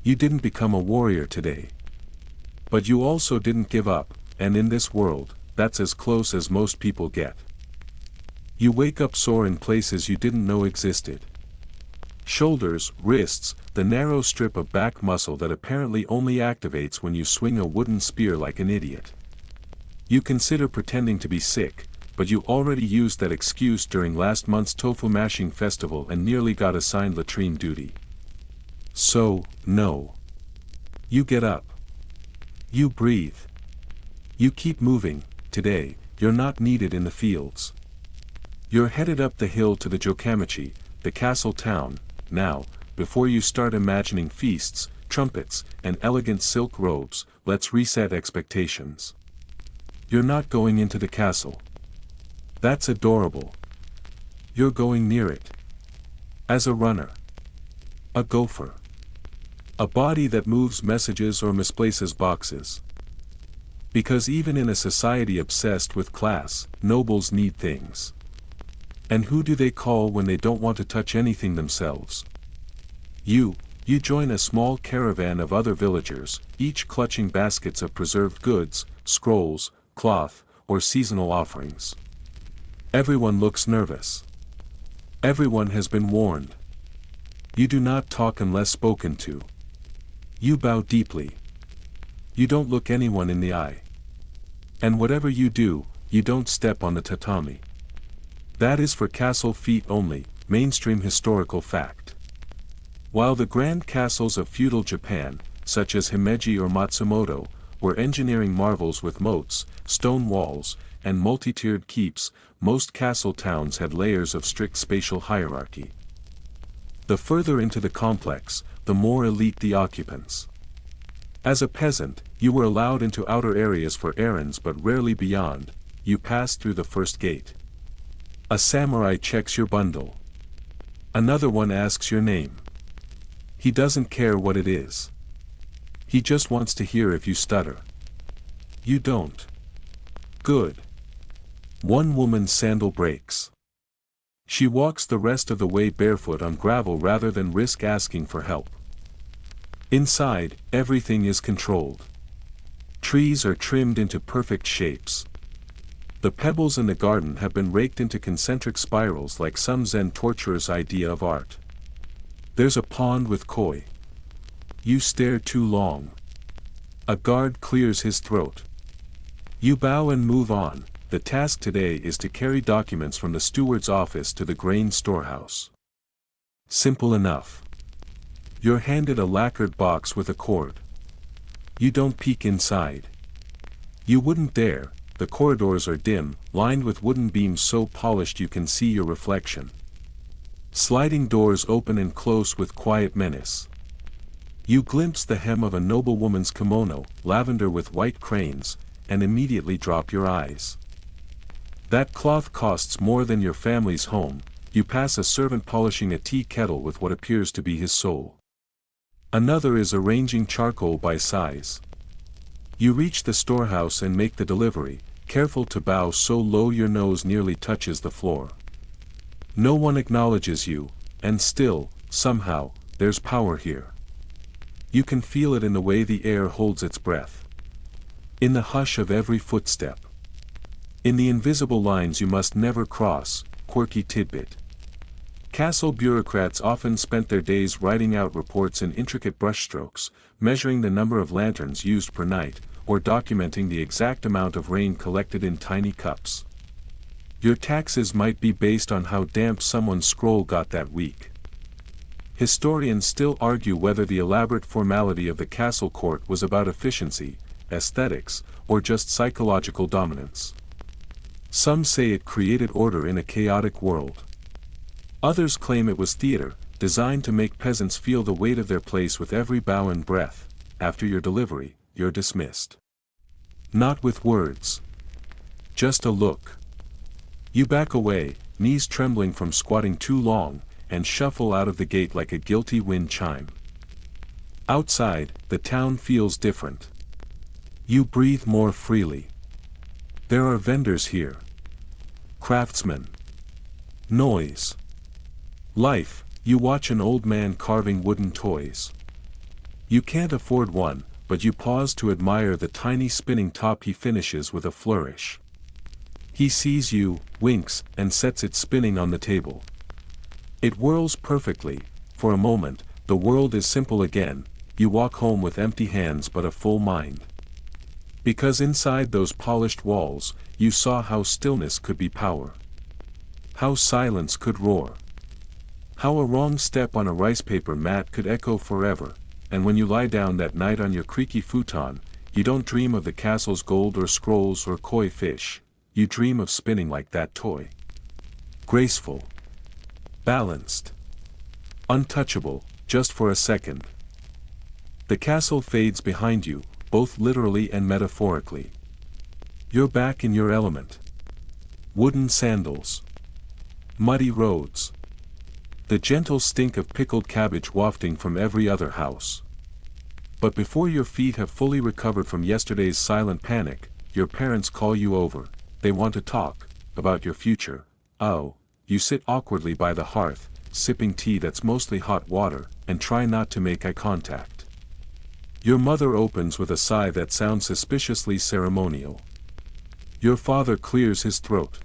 You didn't become a warrior today. But you also didn't give up, and in this world, that's as close as most people get. You wake up sore in places you didn't know existed. Shoulders, wrists, the narrow strip of back muscle that apparently only activates when you swing a wooden spear like an idiot. You consider pretending to be sick, but you already used that excuse during last month's tofu mashing festival and nearly got assigned latrine duty. So, no. You get up. You breathe. You keep moving. Today, you're not needed in the fields. You're headed up the hill to the Jokamichi, the castle town. Now, before you start imagining feasts, trumpets, and elegant silk robes, let's reset expectations. You're not going into the castle. That's adorable. You're going near it. As a runner. A gopher. A body that moves messages or misplaces boxes. Because even in a society obsessed with class, nobles need things. And who do they call when they don't want to touch anything themselves? You join a small caravan of other villagers, each clutching baskets of preserved goods, scrolls, cloth, or seasonal offerings. Everyone looks nervous. Everyone has been warned. You do not talk unless spoken to. You bow deeply. You don't look anyone in the eye. And whatever you do, you don't step on the tatami. That is for castle feet only, mainstream historical fact. While the grand castles of feudal Japan, such as Himeji or Matsumoto, were engineering marvels with moats, stone walls, and multi-tiered keeps, most castle towns had layers of strict spatial hierarchy. The further into the complex, the more elite the occupants. As a peasant, you were allowed into outer areas for errands but rarely beyond. You passed through the first gate. A samurai checks your bundle. Another one asks your name. He doesn't care what it is. He just wants to hear if you stutter. You don't. Good. One woman's sandal breaks. She walks the rest of the way barefoot on gravel rather than risk asking for help. Inside, everything is controlled. Trees are trimmed into perfect shapes. The pebbles in the garden have been raked into concentric spirals like some Zen torturer's idea of art. There's a pond with koi. You stare too long. A guard clears his throat. You bow and move on. The task today is to carry documents from the steward's office to the grain storehouse. Simple enough. You're handed a lacquered box with a cord. You don't peek inside. You wouldn't dare. The corridors are dim, lined with wooden beams so polished you can see your reflection. Sliding doors open and close with quiet menace. You glimpse the hem of a noblewoman's kimono, lavender with white cranes, and immediately drop your eyes. That cloth costs more than your family's home. You pass a servant polishing a tea kettle with what appears to be his soul. Another is arranging charcoal by size. You reach the storehouse and make the delivery, careful to bow so low your nose nearly touches the floor. No one acknowledges you, and still, somehow, there's power here. You can feel it in the way the air holds its breath. In the hush of every footstep. In the invisible lines you must never cross. Quirky tidbit. Castle bureaucrats often spent their days writing out reports in intricate brushstrokes, measuring the number of lanterns used per night, or documenting the exact amount of rain collected in tiny cups. Your taxes might be based on how damp someone's scroll got that week. Historians still argue whether the elaborate formality of the castle court was about efficiency, aesthetics, or just psychological dominance. Some say it created order in a chaotic world. Others claim it was theater, designed to make peasants feel the weight of their place with every bow and breath. After your delivery, you're dismissed. Not with words. Just a look. You back away, knees trembling from squatting too long, and shuffle out of the gate like a guilty wind chime. Outside, the town feels different. You breathe more freely. There are vendors here. Craftsmen. Noise. Life. You watch an old man carving wooden toys. You can't afford one, but you pause to admire the tiny spinning top he finishes with a flourish. He sees you, winks, and sets it spinning on the table. It whirls perfectly. For a moment, the world is simple again. You walk home with empty hands but a full mind. Because inside those polished walls, you saw how stillness could be power. How silence could roar. How a wrong step on a rice paper mat could echo forever, and when you lie down that night on your creaky futon, you don't dream of the castle's gold or scrolls or koi fish, you dream of spinning like that toy. Graceful. Balanced. Untouchable, just for a second. The castle fades behind you, both literally and metaphorically. You're back in your element. Wooden sandals. Muddy roads. The gentle stink of pickled cabbage wafting from every other house. But before your feet have fully recovered from yesterday's silent panic, your parents call you over. They want to talk about your future. Oh, you sit awkwardly by the hearth, sipping tea that's mostly hot water, and try not to make eye contact. Your mother opens with a sigh that sounds suspiciously ceremonial. Your father clears his throat.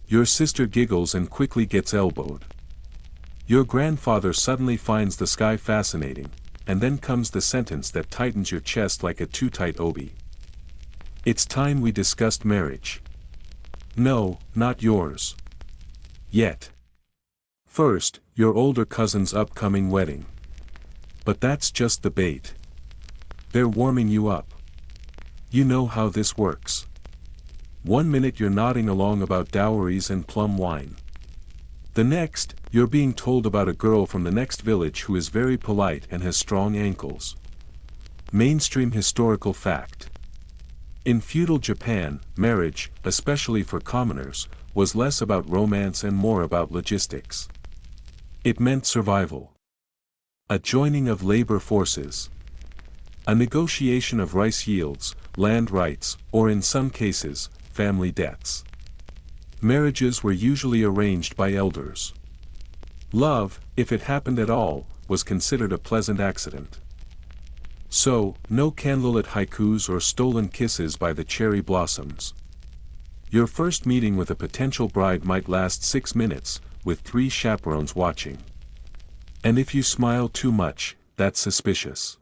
Your sister giggles and quickly gets elbowed. Your grandfather suddenly finds the sky fascinating, and then comes the sentence that tightens your chest like a too-tight obi. It's time we discussed marriage. No, not yours. Yet. First, your older cousin's upcoming wedding. But that's just the bait. They're warming you up. You know how this works. 1 minute you're nodding along about dowries and plum wine. The next, you're being told about a girl from the next village who is very polite and has strong ankles. Mainstream historical fact. In feudal Japan, marriage, especially for commoners, was less about romance and more about logistics. It meant survival. A joining of labor forces. A negotiation of rice yields, land rights, or in some cases, family debts. Marriages were usually arranged by elders. Love, if it happened at all, was considered a pleasant accident. So, no candlelit haikus or stolen kisses by the cherry blossoms. Your first meeting with a potential bride might last 6 minutes, with 3 chaperones watching. And if you smile too much, that's suspicious.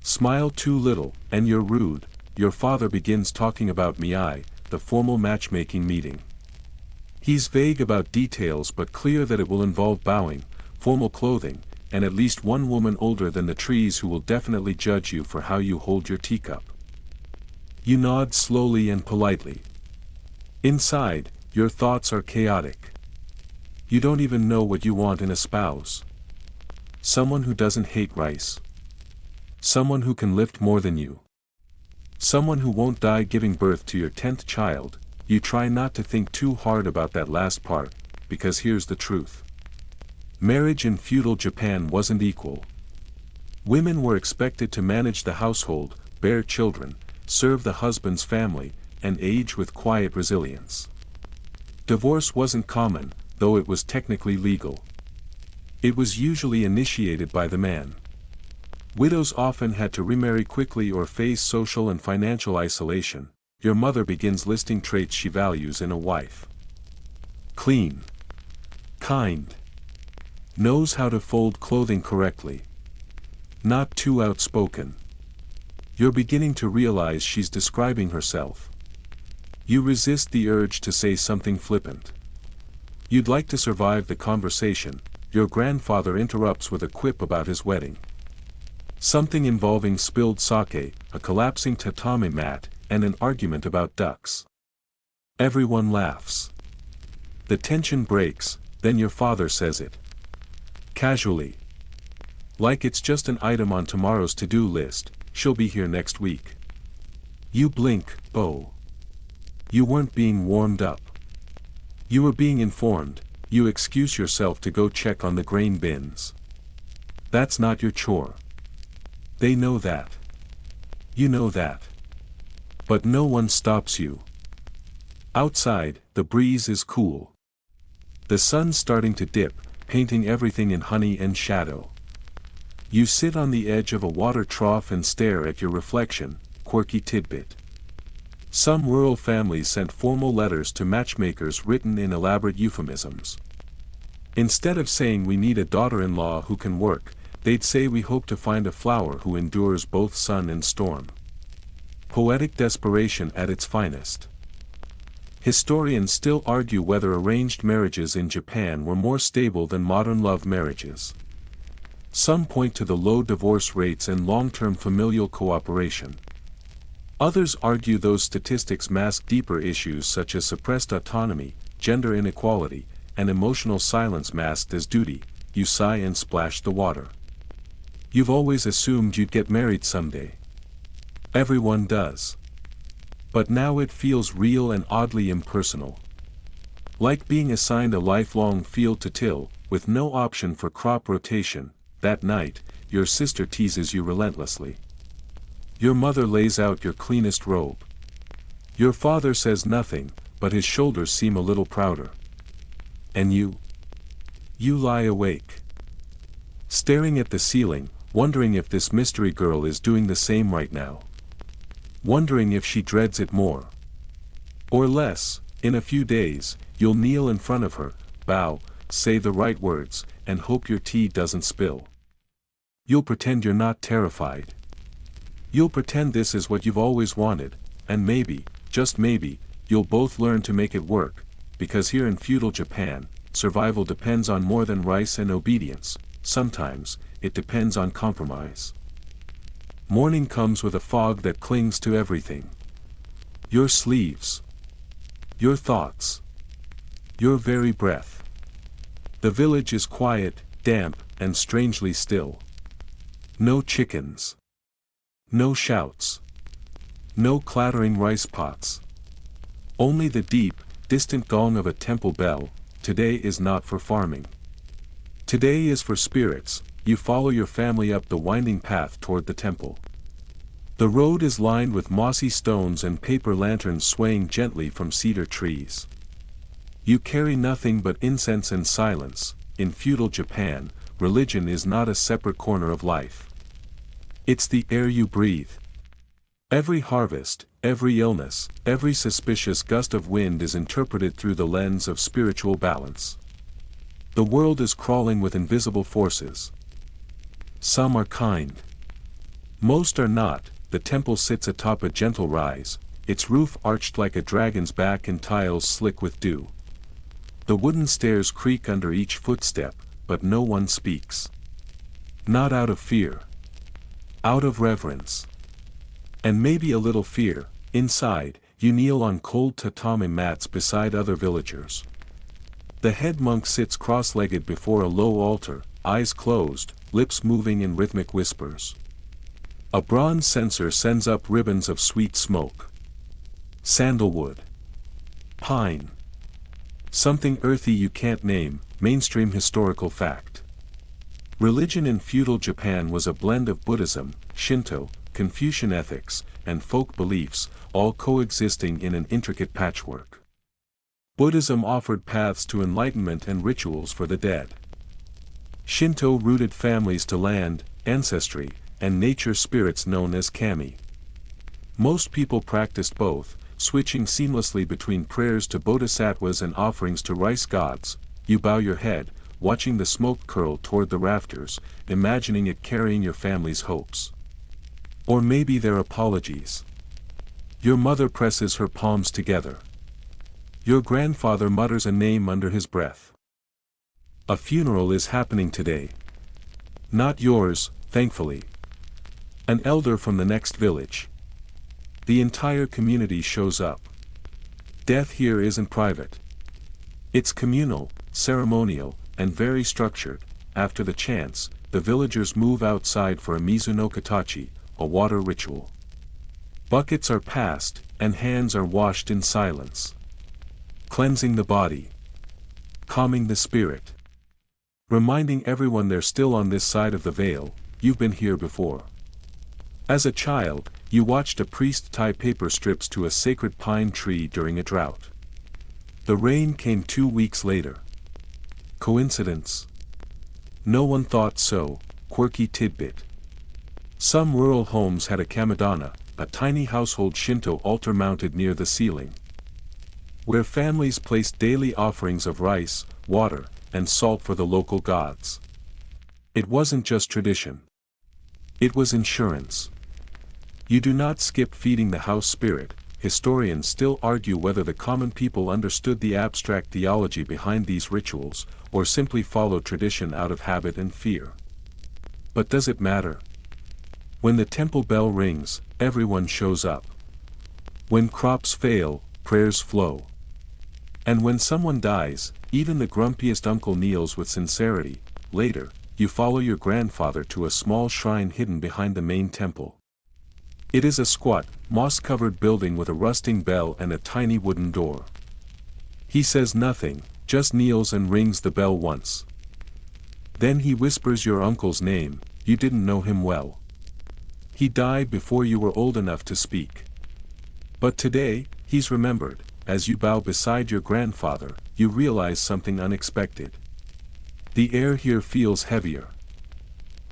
Smile too little, and you're rude. Your father begins talking about miai, the formal matchmaking meeting. He's vague about details but clear that it will involve bowing, formal clothing, and at least one woman older than the trees who will definitely judge you for how you hold your teacup. You nod slowly and politely. Inside, your thoughts are chaotic. You don't even know what you want in a spouse. Someone who doesn't hate rice. Someone who can lift more than you. Someone who won't die giving birth to your 10th child. You try not to think too hard about that last part, because here's the truth. Marriage in feudal Japan wasn't equal. Women were expected to manage the household, bear children, serve the husband's family, and age with quiet resilience. Divorce wasn't common, though it was technically legal. It was usually initiated by the man. Widows often had to remarry quickly or face social and financial isolation. Your mother begins listing traits she values in a wife. Clean. Kind. Knows how to fold clothing correctly. Not too outspoken. You're beginning to realize she's describing herself. You resist the urge to say something flippant. You'd like to survive the conversation. Your grandfather interrupts with a quip about his wedding. Something involving spilled sake, a collapsing tatami mat, and an argument about ducks. Everyone laughs. The tension breaks, then your father says it. Casually. Like it's just an item on tomorrow's to-do list, she'll be here next week. You blink, oh. You weren't being warmed up. You were being informed. You excuse yourself to go check on the grain bins. That's not your chore. They know that. You know that. But no one stops you. Outside, the breeze is cool. The sun's starting to dip, painting everything in honey and shadow. You sit on the edge of a water trough and stare at your reflection, quirky tidbit. Some rural families sent formal letters to matchmakers written in elaborate euphemisms. Instead of saying we need a daughter-in-law who can work, they'd say we hope to find a flower who endures both sun and storm. Poetic desperation at its finest. Historians still argue whether arranged marriages in Japan were more stable than modern love marriages. Some point to the low divorce rates and long-term familial cooperation. Others argue those statistics mask deeper issues such as suppressed autonomy, gender inequality, and emotional silence masked as duty. You sigh and splash the water. You've always assumed you'd get married someday. Everyone does. But now it feels real and oddly impersonal. Like being assigned a lifelong field to till, with no option for crop rotation. That night, your sister teases you relentlessly. Your mother lays out your cleanest robe. Your father says nothing, but his shoulders seem a little prouder. And you? You lie awake. Staring at the ceiling, wondering if this mystery girl is doing the same right now. Wondering if she dreads it more. Or less. In a few days, you'll kneel in front of her, bow, say the right words, and hope your tea doesn't spill. You'll pretend you're not terrified. You'll pretend this is what you've always wanted, and maybe, just maybe, you'll both learn to make it work, because here in feudal Japan, survival depends on more than rice and obedience. Sometimes, it depends on compromise. Morning comes with a fog that clings to everything. Your sleeves. Your thoughts. Your very breath. The village is quiet, damp, and strangely still. No chickens. No shouts. No clattering rice pots. Only the deep, distant gong of a temple bell. Today is not for farming. Today is for spirits. You follow your family up the winding path toward the temple. The road is lined with mossy stones and paper lanterns swaying gently from cedar trees. You carry nothing but incense and silence. In feudal Japan, religion is not a separate corner of life. It's the air you breathe. Every harvest, every illness, every suspicious gust of wind is interpreted through the lens of spiritual balance. The world is crawling with invisible forces. Some are kind. Most are not. The temple sits atop a gentle rise, its roof arched like a dragon's back and tiles slick with dew. The wooden stairs creak under each footstep, but no one speaks. Not out of fear. Out of reverence. And maybe a little fear. Inside, you kneel on cold tatami mats beside other villagers. The head monk sits cross-legged before a low altar, eyes closed, lips moving in rhythmic whispers. A bronze censer sends up ribbons of sweet smoke. Sandalwood. Pine. Something earthy you can't name, mainstream historical fact. Religion in feudal Japan was a blend of Buddhism, Shinto, Confucian ethics, and folk beliefs, all coexisting in an intricate patchwork. Buddhism offered paths to enlightenment and rituals for the dead. Shinto rooted families to land, ancestry, and nature spirits known as kami. Most people practiced both, switching seamlessly between prayers to bodhisattvas and offerings to rice gods. You bow your head, watching the smoke curl toward the rafters, imagining it carrying your family's hopes. Or maybe their apologies. Your mother presses her palms together. Your grandfather mutters a name under his breath. A funeral is happening today. Not yours, thankfully. An elder from the next village. The entire community shows up. Death here isn't private. It's communal, ceremonial, and very structured. After the chants, the villagers move outside for a Mizuno Katachi, a water ritual. Buckets are passed, and hands are washed in silence. Cleansing the body. Calming the spirit. Reminding everyone they're still on this side of the veil, you've been here before. As a child, you watched a priest tie paper strips to a sacred pine tree during a drought. The rain came 2 weeks later. Coincidence? No one thought so. Quirky tidbit. Some rural homes had a kamidana, a tiny household Shinto altar mounted near the ceiling, where families placed daily offerings of rice, water, and salt for the local gods. It wasn't just tradition. It was insurance. You do not skip feeding the house spirit. Historians still argue whether the common people understood the abstract theology behind these rituals, or simply followed tradition out of habit and fear. But does it matter? When the temple bell rings, everyone shows up. When crops fail, prayers flow. And when someone dies, even the grumpiest uncle kneels with sincerity. Later, you follow your grandfather to a small shrine hidden behind the main temple. It is a squat, moss-covered building with a rusting bell and a tiny wooden door. He says nothing, just kneels and rings the bell once. Then he whispers your uncle's name. You didn't know him well. He died before you were old enough to speak. But today, he's remembered. As you bow beside your grandfather, you realize something unexpected. The air here feels heavier.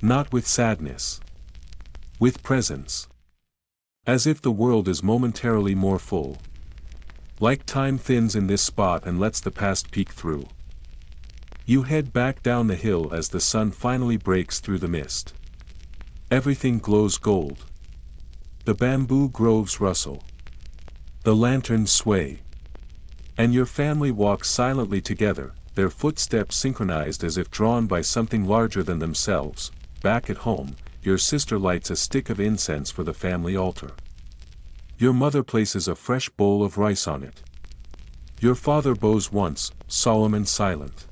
Not with sadness. With presence. As if the world is momentarily more full. Like time thins in this spot and lets the past peek through. You head back down the hill as the sun finally breaks through the mist. Everything glows gold. The bamboo groves rustle. The lanterns sway. And your family walks silently together, their footsteps synchronized as if drawn by something larger than themselves. Back at home, your sister lights a stick of incense for the family altar. Your mother places a fresh bowl of rice on it. Your father bows once, solemn and silent.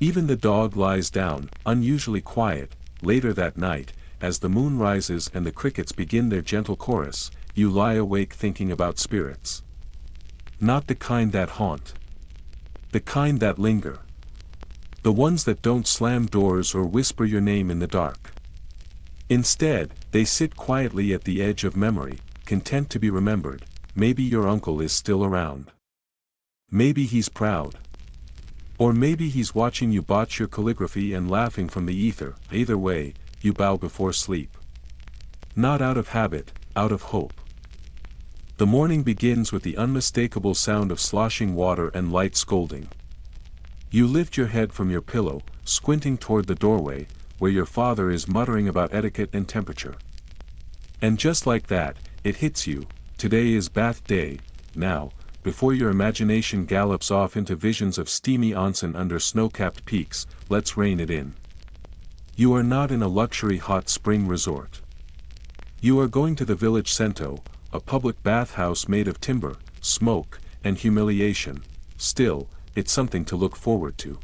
Even the dog lies down, unusually quiet. Later that night, as the moon rises and the crickets begin their gentle chorus, you lie awake thinking about spirits. Not the kind that haunt. The kind that linger. The ones that don't slam doors or whisper your name in the dark. Instead, they sit quietly at the edge of memory, content to be remembered. Maybe your uncle is still around. Maybe he's proud. Or maybe he's watching you botch your calligraphy and laughing from the ether. Either way, you bow before sleep. Not out of habit, out of hope. The morning begins with the unmistakable sound of sloshing water and light scolding. You lift your head from your pillow, squinting toward the doorway, where your father is muttering about etiquette and temperature. And just like that, it hits you. Today is bath day. Now, before your imagination gallops off into visions of steamy onsen under snow-capped peaks, let's rein it in. You are not in a luxury hot spring resort. You are going to the village sento, a public bathhouse made of timber, smoke, and humiliation. Still, it's something to look forward to.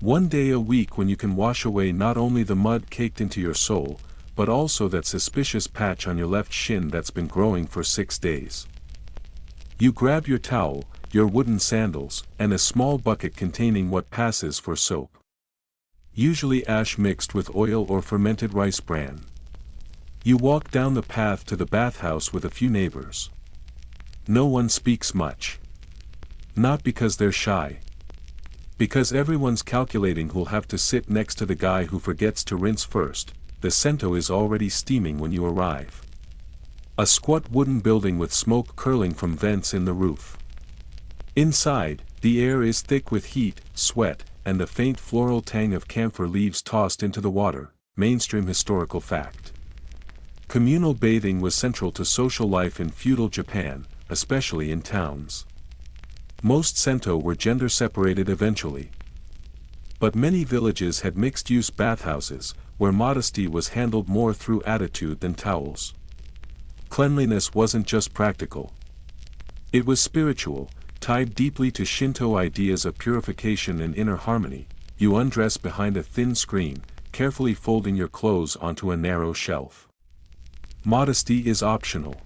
One day a week when you can wash away not only the mud caked into your soul, but also that suspicious patch on your left shin that's been growing for 6 days. You grab your towel, your wooden sandals, and a small bucket containing what passes for soap. Usually ash mixed with oil or fermented rice bran. You walk down the path to the bathhouse with a few neighbors. No one speaks much. Not because they're shy. Because everyone's calculating who'll have to sit next to the guy who forgets to rinse first. The sento is already steaming when you arrive. A squat wooden building with smoke curling from vents in the roof. Inside, the air is thick with heat, sweat, and the faint floral tang of camphor leaves tossed into the water. Mainstream historical fact. Communal bathing was central to social life in feudal Japan, especially in towns. Most sento were gender separated eventually. But many villages had mixed-use bathhouses, where modesty was handled more through attitude than towels. Cleanliness wasn't just practical. It was spiritual, tied deeply to Shinto ideas of purification and inner harmony. You undress behind a thin screen, carefully folding your clothes onto a narrow shelf. Modesty is optional.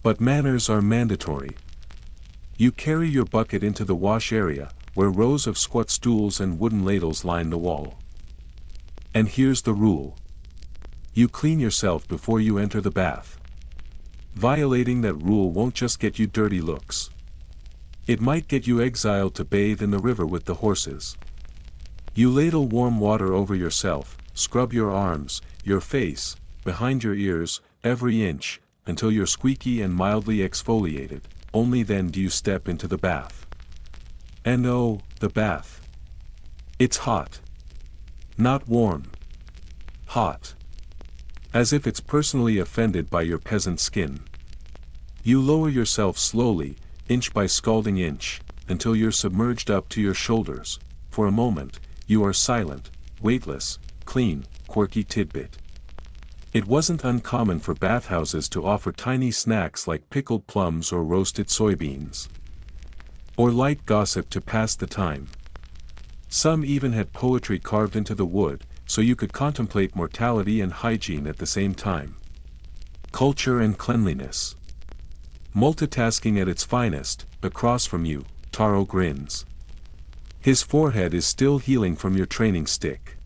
But manners are mandatory. You carry your bucket into the wash area, where rows of squat stools and wooden ladles line the wall. And here's the rule. You clean yourself before you enter the bath. Violating that rule won't just get you dirty looks. It might get you exiled to bathe in the river with the horses. You ladle warm water over yourself, scrub your arms, your face, behind your ears, every inch, until you're squeaky and mildly exfoliated. Only then do you step into the bath. And oh, the bath. It's hot. Not warm. Hot. As if it's personally offended by your peasant skin. You lower yourself slowly, inch by scalding inch, until you're submerged up to your shoulders. For a moment, you are silent, weightless, clean, quirky tidbit. It wasn't uncommon for bathhouses to offer tiny snacks like pickled plums or roasted soybeans. Or light gossip to pass the time. Some even had poetry carved into the wood, so you could contemplate mortality and hygiene at the same time. Culture and cleanliness. Multitasking at its finest. Across from you, Taro grins. His forehead is still healing from your training stick.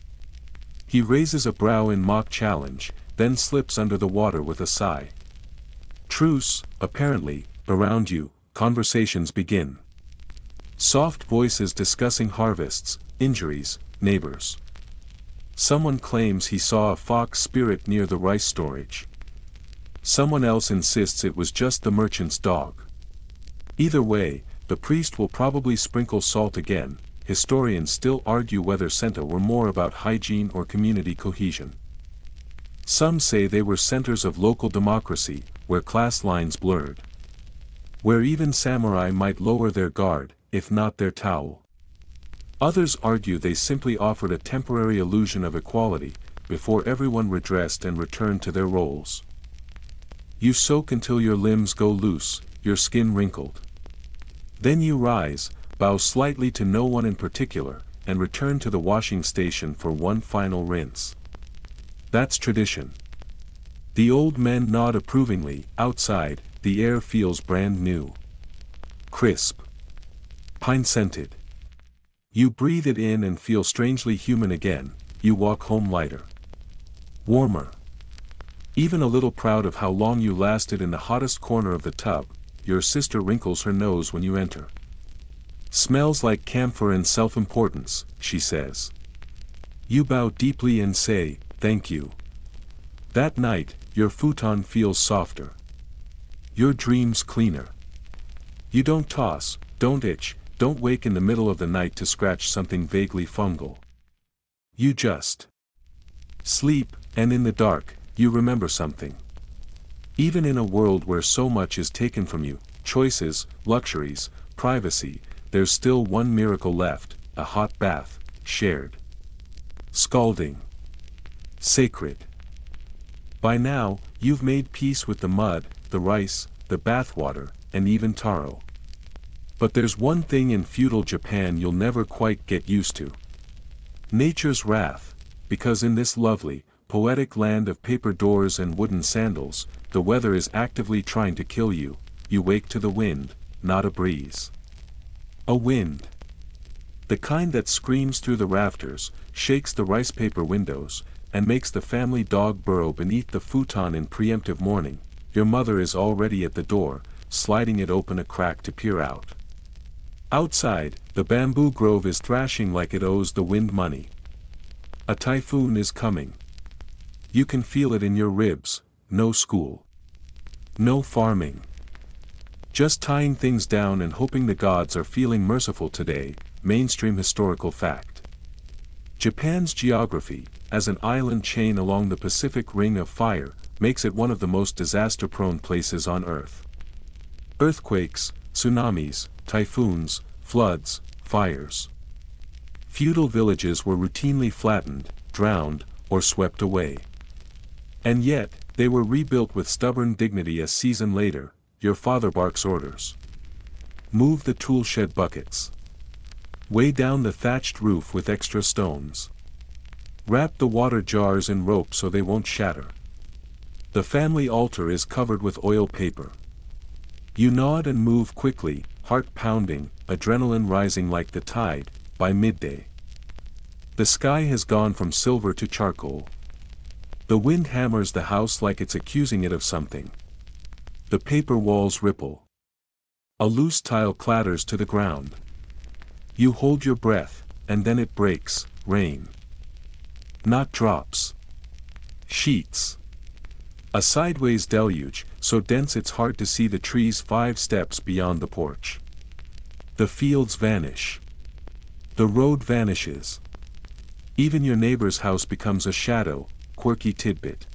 He raises a brow in mock challenge, then slips under the water with a sigh. Truce, apparently, around you, conversations begin. Soft voices discussing harvests, injuries, neighbors. Someone claims he saw a fox spirit near the rice storage. Someone else insists it was just the merchant's dog. Either way, the priest will probably sprinkle salt again. Historians still argue whether sento were more about hygiene or community cohesion. Some say they were centers of local democracy, where class lines blurred. Where even samurai might lower their guard, if not their towel. Others argue they simply offered a temporary illusion of equality, before everyone redressed and returned to their roles. You soak until your limbs go loose, your skin wrinkled. Then you rise, bow slightly to no one in particular, and return to the washing station for one final rinse. That's tradition. The old men nod approvingly. Outside, the air feels brand new. Crisp. Pine-scented. You breathe it in and feel strangely human again. You walk home lighter. Warmer. Even a little proud of how long you lasted in the hottest corner of the tub. Your sister wrinkles her nose when you enter. Smells like camphor and self-importance, she says. You bow deeply and say, thank you. That night, your futon feels softer. Your dreams cleaner. You don't toss, don't itch, don't wake in the middle of the night to scratch something vaguely fungal. You just sleep, and in the dark, you remember something. Even in a world where so much is taken from you, choices, luxuries, privacy, there's still one miracle left, a hot bath, shared. Scalding. Sacred. By now, you've made peace with the mud, the rice, the bathwater, and even taro. But there's one thing in feudal Japan you'll never quite get used to. Nature's wrath, because in this lovely, poetic land of paper doors and wooden sandals, the weather is actively trying to kill you. You wake to the wind, not a breeze. A wind. The kind that screams through the rafters, shakes the rice paper windows, and makes the family dog burrow beneath the futon in preemptive mourning. Your mother is already at the door, sliding it open a crack to peer out. Outside, the bamboo grove is thrashing like it owes the wind money. A typhoon is coming. You can feel it in your ribs. No school. No farming. Just tying things down and hoping the gods are feeling merciful today. Mainstream historical fact. Japan's geography, as an island chain along the Pacific Ring of Fire, makes it one of the most disaster-prone places on Earth. Earthquakes, tsunamis, typhoons, floods, fires. Feudal villages were routinely flattened, drowned, or swept away. And yet, they were rebuilt with stubborn dignity. A season later, your father barks orders. Move the toolshed buckets. Weigh down the thatched roof with extra stones. Wrap the water jars in rope so they won't shatter. The family altar is covered with oil paper. You nod and move quickly, heart pounding, adrenaline rising like the tide. By midday, the sky has gone from silver to charcoal. The wind hammers the house like it's accusing it of something. The paper walls ripple. A loose tile clatters to the ground. You hold your breath, and then it breaks. Rain. Not drops. Sheets. A sideways deluge, so dense it's hard to see the trees 5 steps beyond the porch. The fields vanish. The road vanishes. Even your neighbor's house becomes a shadow. Quirky tidbit.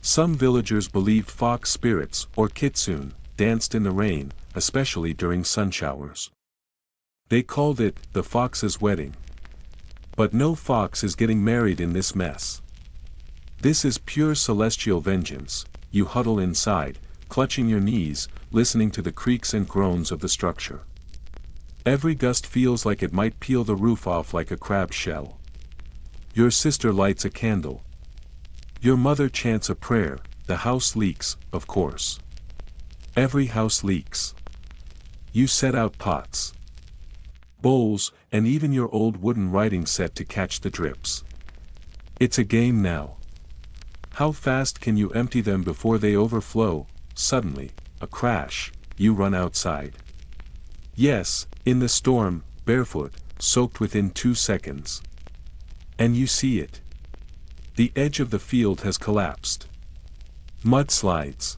Some villagers believed fox spirits, or kitsune, danced in the rain, especially during sun showers. They called it the fox's wedding. But no fox is getting married in this mess. This is pure celestial vengeance. You huddle inside, clutching your knees, listening to the creaks and groans of the structure. Every gust feels like it might peel the roof off like a crab shell. Your sister lights a candle. Your mother chants a prayer. The house leaks, of course. Every house leaks. You set out pots, bowls, and even your old wooden writing set to catch the drips. It's a game now. How fast can you empty them before they overflow? Suddenly, a crash. You run outside. Yes, in the storm, barefoot, soaked within 2 seconds. And you see it. The edge of the field has collapsed. Mudslides.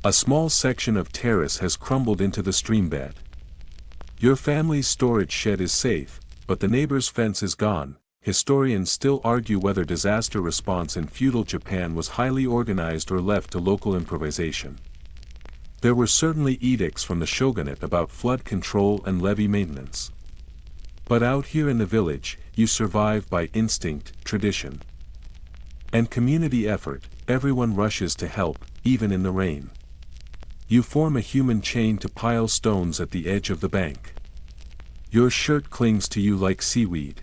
A small section of terrace has crumbled into the streambed. Your family's storage shed is safe, but the neighbor's fence is gone. Historians still argue whether disaster response in feudal Japan was highly organized or left to local improvisation. There were certainly edicts from the shogunate about flood control and levee maintenance. But out here in the village, you survive by instinct, tradition, and community effort. Everyone rushes to help, even in the rain. You form a human chain to pile stones at the edge of the bank. Your shirt clings to you like seaweed.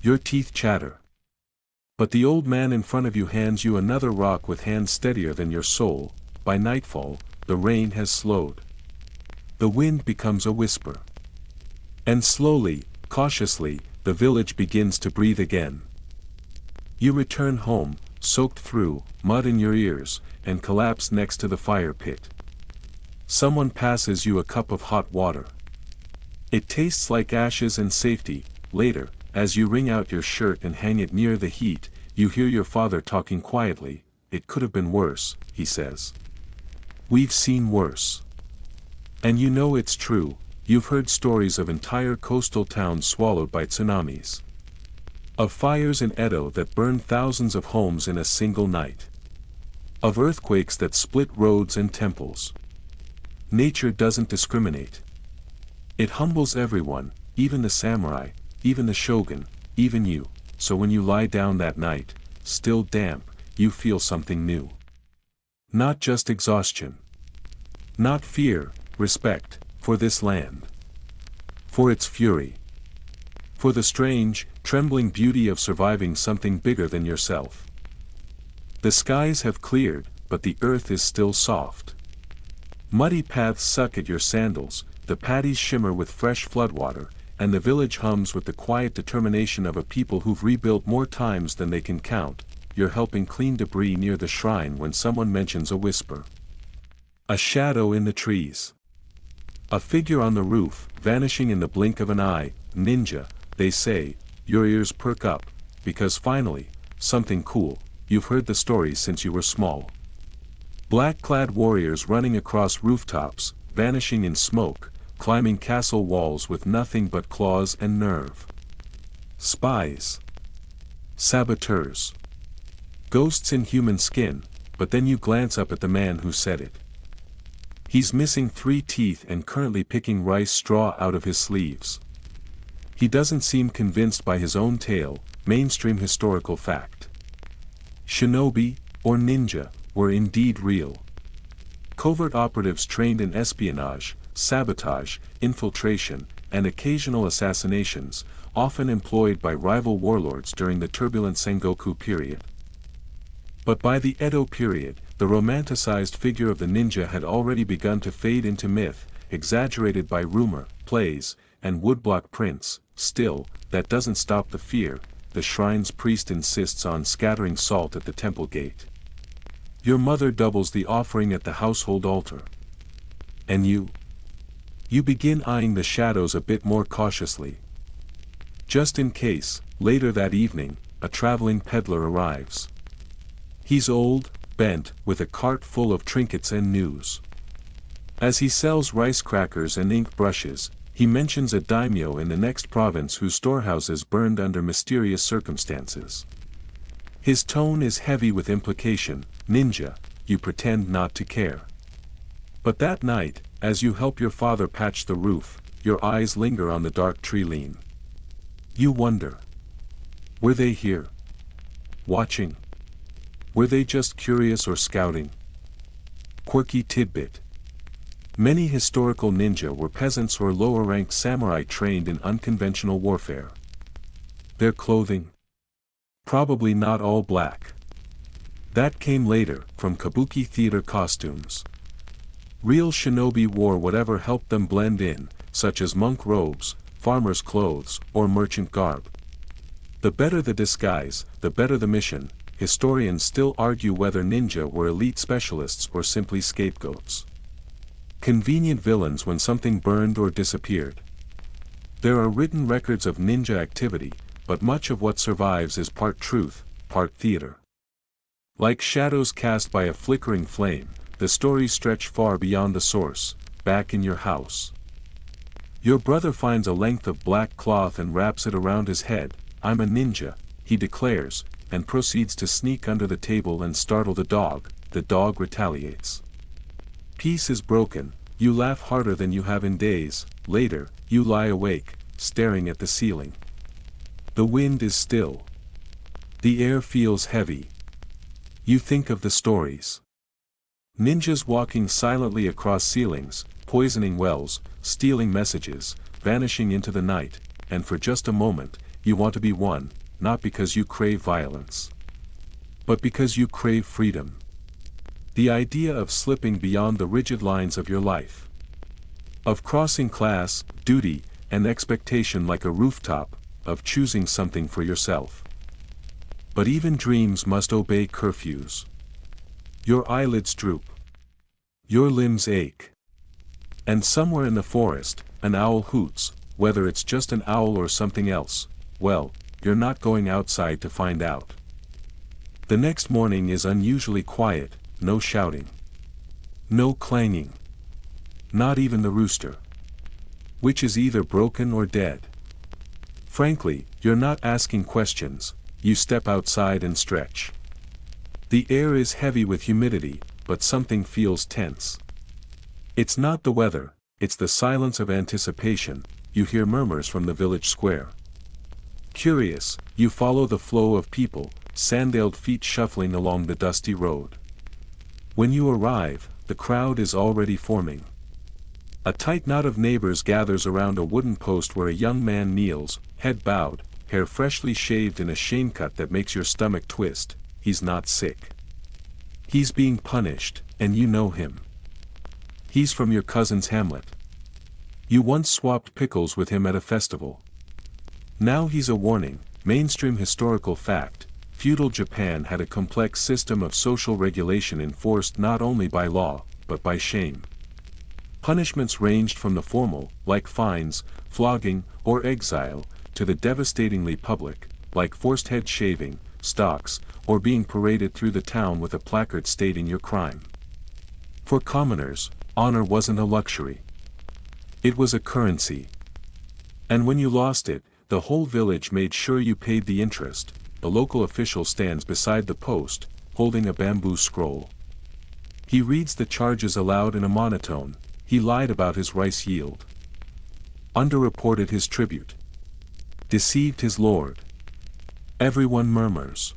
Your teeth chatter. But the old man in front of you hands you another rock with hands steadier than your soul. By nightfall, the rain has slowed. The wind becomes a whisper. And slowly, Cautiously, the village begins to breathe again. You return home, soaked through, mud in your ears, and collapse next to the fire pit. Someone passes you a cup of hot water. It tastes like ashes and safety. Later, as you wring out your shirt and hang it near the heat, you hear your father talking quietly. "It could have been worse," he says. "We've seen worse." And you know it's true. You've heard stories of entire coastal towns swallowed by tsunamis. Of fires in Edo that burned thousands of homes in a single night. Of earthquakes that split roads and temples. Nature doesn't discriminate. It humbles everyone, even the samurai, even the shogun, even you. So when you lie down that night, still damp, you feel something new. Not just exhaustion. Not fear, respect, for this land. For its fury. For the strange, trembling beauty of surviving something bigger than yourself. The skies have cleared, but the earth is still soft. Muddy paths suck at your sandals, the paddies shimmer with fresh floodwater, and the village hums with the quiet determination of a people who've rebuilt more times than they can count. You're helping clean debris near the shrine when someone mentions a whisper. A shadow in the trees. A figure on the roof, vanishing in the blink of an eye. Ninja, they say. Your ears perk up, because finally, something cool. You've heard the stories since you were small. Black-clad warriors running across rooftops, vanishing in smoke, climbing castle walls with nothing but claws and nerve. Spies. Saboteurs. Ghosts in human skin, but then you glance up at the man who said it. He's missing 3 teeth and currently picking rice straw out of his sleeves. He doesn't seem convinced by his own tale, mainstream historical fact. Shinobi, or ninja, were indeed real. Covert operatives trained in espionage, sabotage, infiltration, and occasional assassinations, often employed by rival warlords during the turbulent Sengoku period. But by the Edo period, the romanticized figure of the ninja had already begun to fade into myth, exaggerated by rumor, plays, and woodblock prints. Still, that doesn't stop the fear. The shrine's priest insists on scattering salt at the temple gate. Your mother doubles the offering at the household altar. And you? You begin eyeing the shadows a bit more cautiously. Just in case, later that evening, a traveling peddler arrives. He's old, bent, with a cart full of trinkets and news. As he sells rice crackers and ink brushes, he mentions a daimyo in the next province whose storehouses burned under mysterious circumstances. His tone is heavy with implication. Ninja, you pretend not to care. But that night, as you help your father patch the roof, your eyes linger on the dark tree lean. You wonder. Were they here? Watching? Were they just curious or scouting? Quirky tidbit. Many historical ninja were peasants or lower-ranked samurai trained in unconventional warfare. Their clothing? Probably not all black. That came later, from kabuki theater costumes. Real shinobi wore whatever helped them blend in, such as monk robes, farmer's clothes, or merchant garb. The better the disguise, the better the mission. Historians still argue whether ninja were elite specialists or simply scapegoats. Convenient villains when something burned or disappeared. There are written records of ninja activity, but much of what survives is part truth, part theater. Like shadows cast by a flickering flame, the stories stretch far beyond the source. Back in your house. Your brother finds a length of black cloth and wraps it around his head. "I'm a ninja," he declares, and proceeds to sneak under the table and startle the dog. The dog retaliates. Peace is broken. You laugh harder than you have in days. Later, you lie awake, staring at the ceiling. The wind is still. The air feels heavy. You think of the stories. Ninjas walking silently across ceilings, poisoning wells, stealing messages, vanishing into the night, and for just a moment, you want to be one, not because you crave violence, but because you crave freedom. The idea of slipping beyond the rigid lines of your life. Of crossing class, duty, an expectation like a rooftop, of choosing something for yourself. But even dreams must obey curfews. Your eyelids droop. Your limbs ache. And somewhere in the forest, an owl hoots, whether it's just an owl or something else, well, you're not going outside to find out. The next morning is unusually quiet, no shouting. No clanging. Not even the rooster. Which is either broken or dead. Frankly, you're not asking questions, you step outside and stretch. The air is heavy with humidity, but something feels tense. It's not the weather, it's the silence of anticipation. You hear murmurs from the village square. Curious, you follow the flow of people, sandaled feet shuffling along the dusty road. When you arrive, the crowd is already forming. A tight knot of neighbors gathers around a wooden post where a young man kneels, head bowed, hair freshly shaved in a shame cut that makes your stomach twist. He's not sick. He's being punished, and you know him. He's from your cousin's hamlet. You once swapped pickles with him at a festival. Now he's a warning, mainstream historical fact. Feudal Japan had a complex system of social regulation enforced not only by law, but by shame. Punishments ranged from the formal, like fines, flogging, or exile, to the devastatingly public, like forced head shaving, stocks, or being paraded through the town with a placard stating your crime. For commoners, honor wasn't a luxury. It was a currency. And when you lost it, the whole village made sure you paid the interest. The local official stands beside the post, holding a bamboo scroll. He reads the charges aloud in a monotone. He lied about his rice yield. Underreported his tribute. Deceived his lord. Everyone murmurs.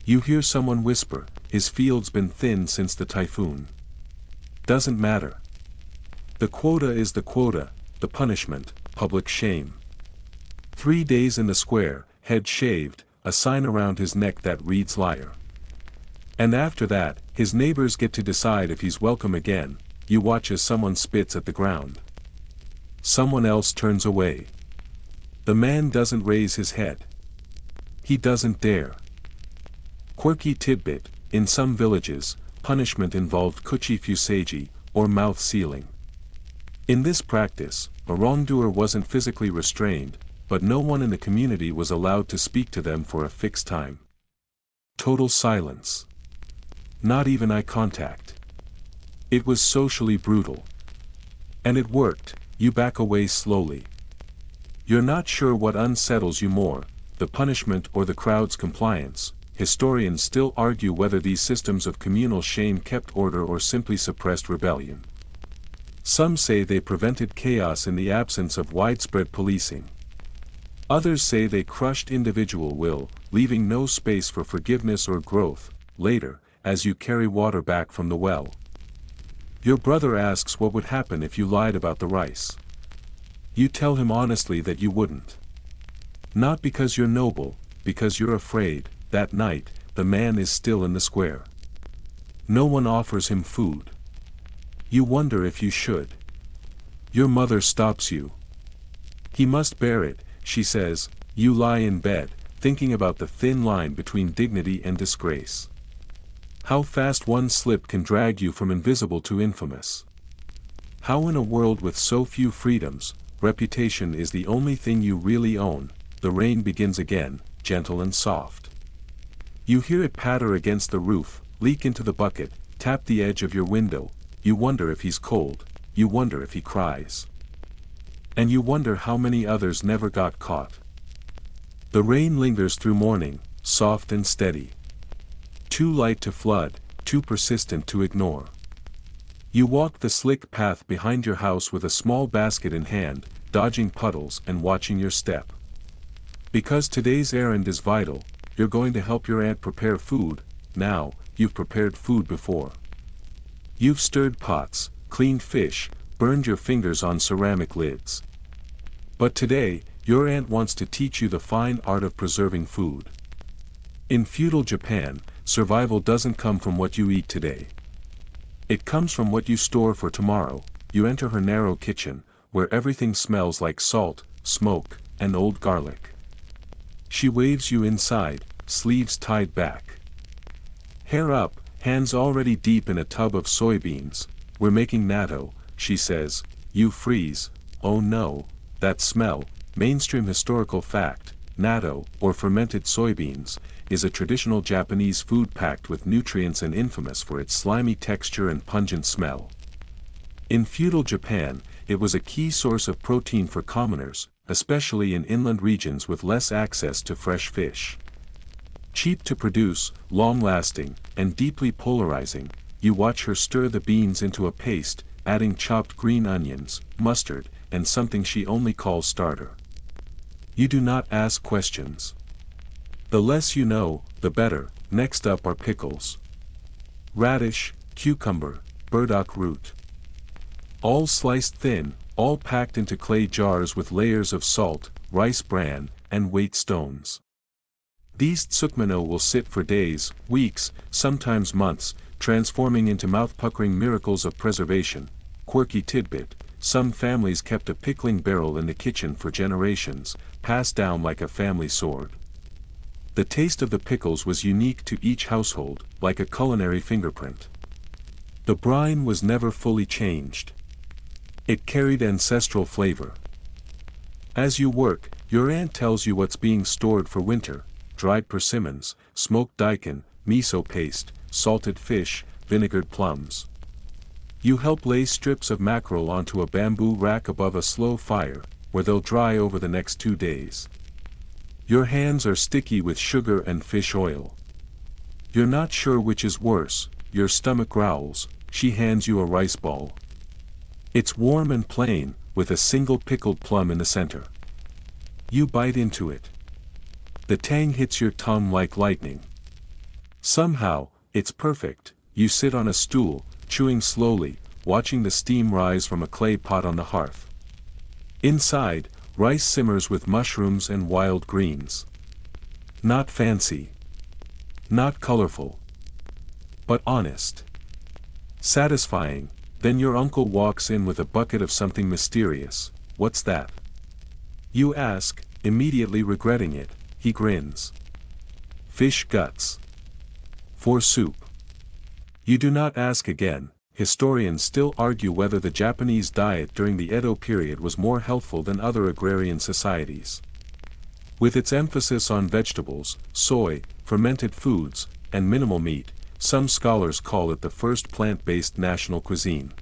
You hear someone whisper, his field's been thin since the typhoon. Doesn't matter. The quota is the quota, the punishment, public shame. 3 days in the square, head shaved, a sign around his neck that reads liar. And after that, his neighbors get to decide if he's welcome again. You watch as someone spits at the ground. Someone else turns away. The man doesn't raise his head. He doesn't dare. Quirky tidbit, in some villages, punishment involved kuchi fuseiji, or mouth sealing. In this practice, a wrongdoer wasn't physically restrained, but no one in the community was allowed to speak to them for a fixed time. Total silence. Not even eye contact. It was socially brutal. And it worked. You back away slowly. You're not sure what unsettles you more, the punishment or the crowd's compliance. Historians still argue whether these systems of communal shame kept order or simply suppressed rebellion. Some say they prevented chaos in the absence of widespread policing. Others say they crushed individual will, leaving no space for forgiveness or growth. Later, as you carry water back from the well, your brother asks what would happen if you lied about the rice. You tell him honestly that you wouldn't. Not because you're noble, because you're afraid. That night, the man is still in the square. No one offers him food. You wonder if you should. Your mother stops you. He must bear it, she says. You lie in bed, thinking about the thin line between dignity and disgrace. How fast one slip can drag you from invisible to infamous. How in a world with so few freedoms, reputation is the only thing you really own. The rain begins again, gentle and soft. You hear it patter against the roof, leak into the bucket, tap the edge of your window. You wonder if he's cold, you wonder if he cries. And you wonder how many others never got caught. The rain lingers through morning, soft and steady. Too light to flood, too persistent to ignore. You walk the slick path behind your house with a small basket in hand, dodging puddles and watching your step. Because today's errand is vital, you're going to help your aunt prepare food. Now, you've prepared food before. You've stirred pots, cleaned fish, burned your fingers on ceramic lids. But today, your aunt wants to teach you the fine art of preserving food. In feudal Japan, survival doesn't come from what you eat today. It comes from what you store for tomorrow. You enter her narrow kitchen, where everything smells like salt, smoke, and old garlic. She waves you inside, sleeves tied back. Hair up, hands already deep in a tub of soybeans. We're making natto, she says. You freeze. Oh no, that smell. Mainstream historical fact: natto, or fermented soybeans, is a traditional Japanese food packed with nutrients and infamous for its slimy texture and pungent smell. In feudal Japan, it was a key source of protein for commoners, especially in inland regions with less access to fresh fish. Cheap to produce, long-lasting, and deeply polarizing, you watch her stir the beans into a paste, adding chopped green onions, mustard, and something she only calls starter. You do not ask questions. The less you know, the better. Next up are pickles. Radish, cucumber, burdock root. All sliced thin, all packed into clay jars with layers of salt, rice bran, and weight stones. These tsukmono will sit for days, weeks, sometimes months, transforming into mouth-puckering miracles of preservation. Quirky tidbit: some families kept a pickling barrel in the kitchen for generations, passed down like a family sword. The taste of the pickles was unique to each household, like a culinary fingerprint. The brine was never fully changed. It carried ancestral flavor. As you work, your aunt tells you what's being stored for winter: dried persimmons, smoked daikon, miso paste, salted fish, vinegared plums. You help lay strips of mackerel onto a bamboo rack above a slow fire, where they'll dry over the next 2 days. Your hands are sticky with sugar and fish oil. You're not sure which is worse. Your stomach growls. She hands you a rice ball. It's warm and plain, with a single pickled plum in the center. You bite into it. The tang hits your tongue like lightning. Somehow, it's perfect. You sit on a stool, chewing slowly, watching the steam rise from a clay pot on the hearth. Inside, rice simmers with mushrooms and wild greens. Not fancy. Not colorful. But honest. Satisfying. Then your uncle walks in with a bucket of something mysterious. What's that? You ask, immediately regretting it. He grins. Fish guts. For soup. You do not ask again. Historians still argue whether the Japanese diet during the Edo period was more healthful than other agrarian societies. With its emphasis on vegetables, soy, fermented foods, and minimal meat, some scholars call it the first plant-based national cuisine.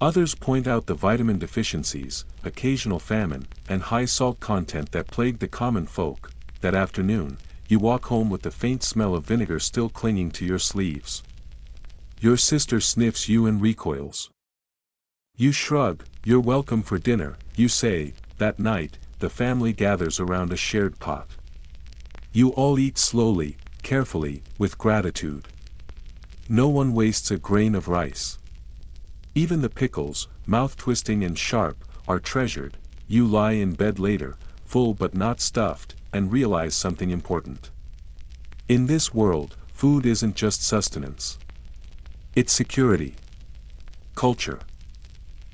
Others point out the vitamin deficiencies, occasional famine, and high salt content that plagued the common folk. That afternoon, you walk home with the faint smell of vinegar still clinging to your sleeves. Your sister sniffs you and recoils. You shrug. You're welcome for dinner, you say. That night, the family gathers around a shared pot. You all eat slowly, carefully, with gratitude. No one wastes a grain of rice. Even the pickles, mouth-twisting and sharp, are treasured. You lie in bed later, full but not stuffed, and realize something important. In this world, food isn't just sustenance. It's security. Culture.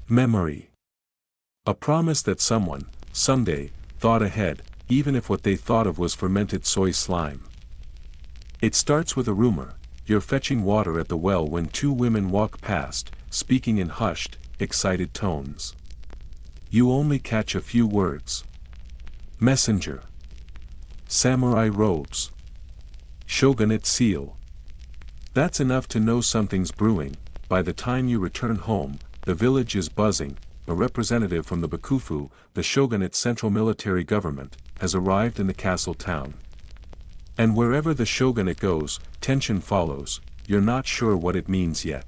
Memory. A promise that someone, someday, thought ahead, even if what they thought of was fermented soy slime. It starts with a rumor. You're fetching water at the well when 2 women walk past, speaking in hushed, excited tones. You only catch a few words. Messenger. Samurai robes. Shogunate seal. That's enough to know something's brewing. By the time you return home, the village is buzzing. A representative from the Bakufu, the shogunate central military government, has arrived in the castle town. And wherever the shogunate goes, tension follows. You're not sure what it means yet.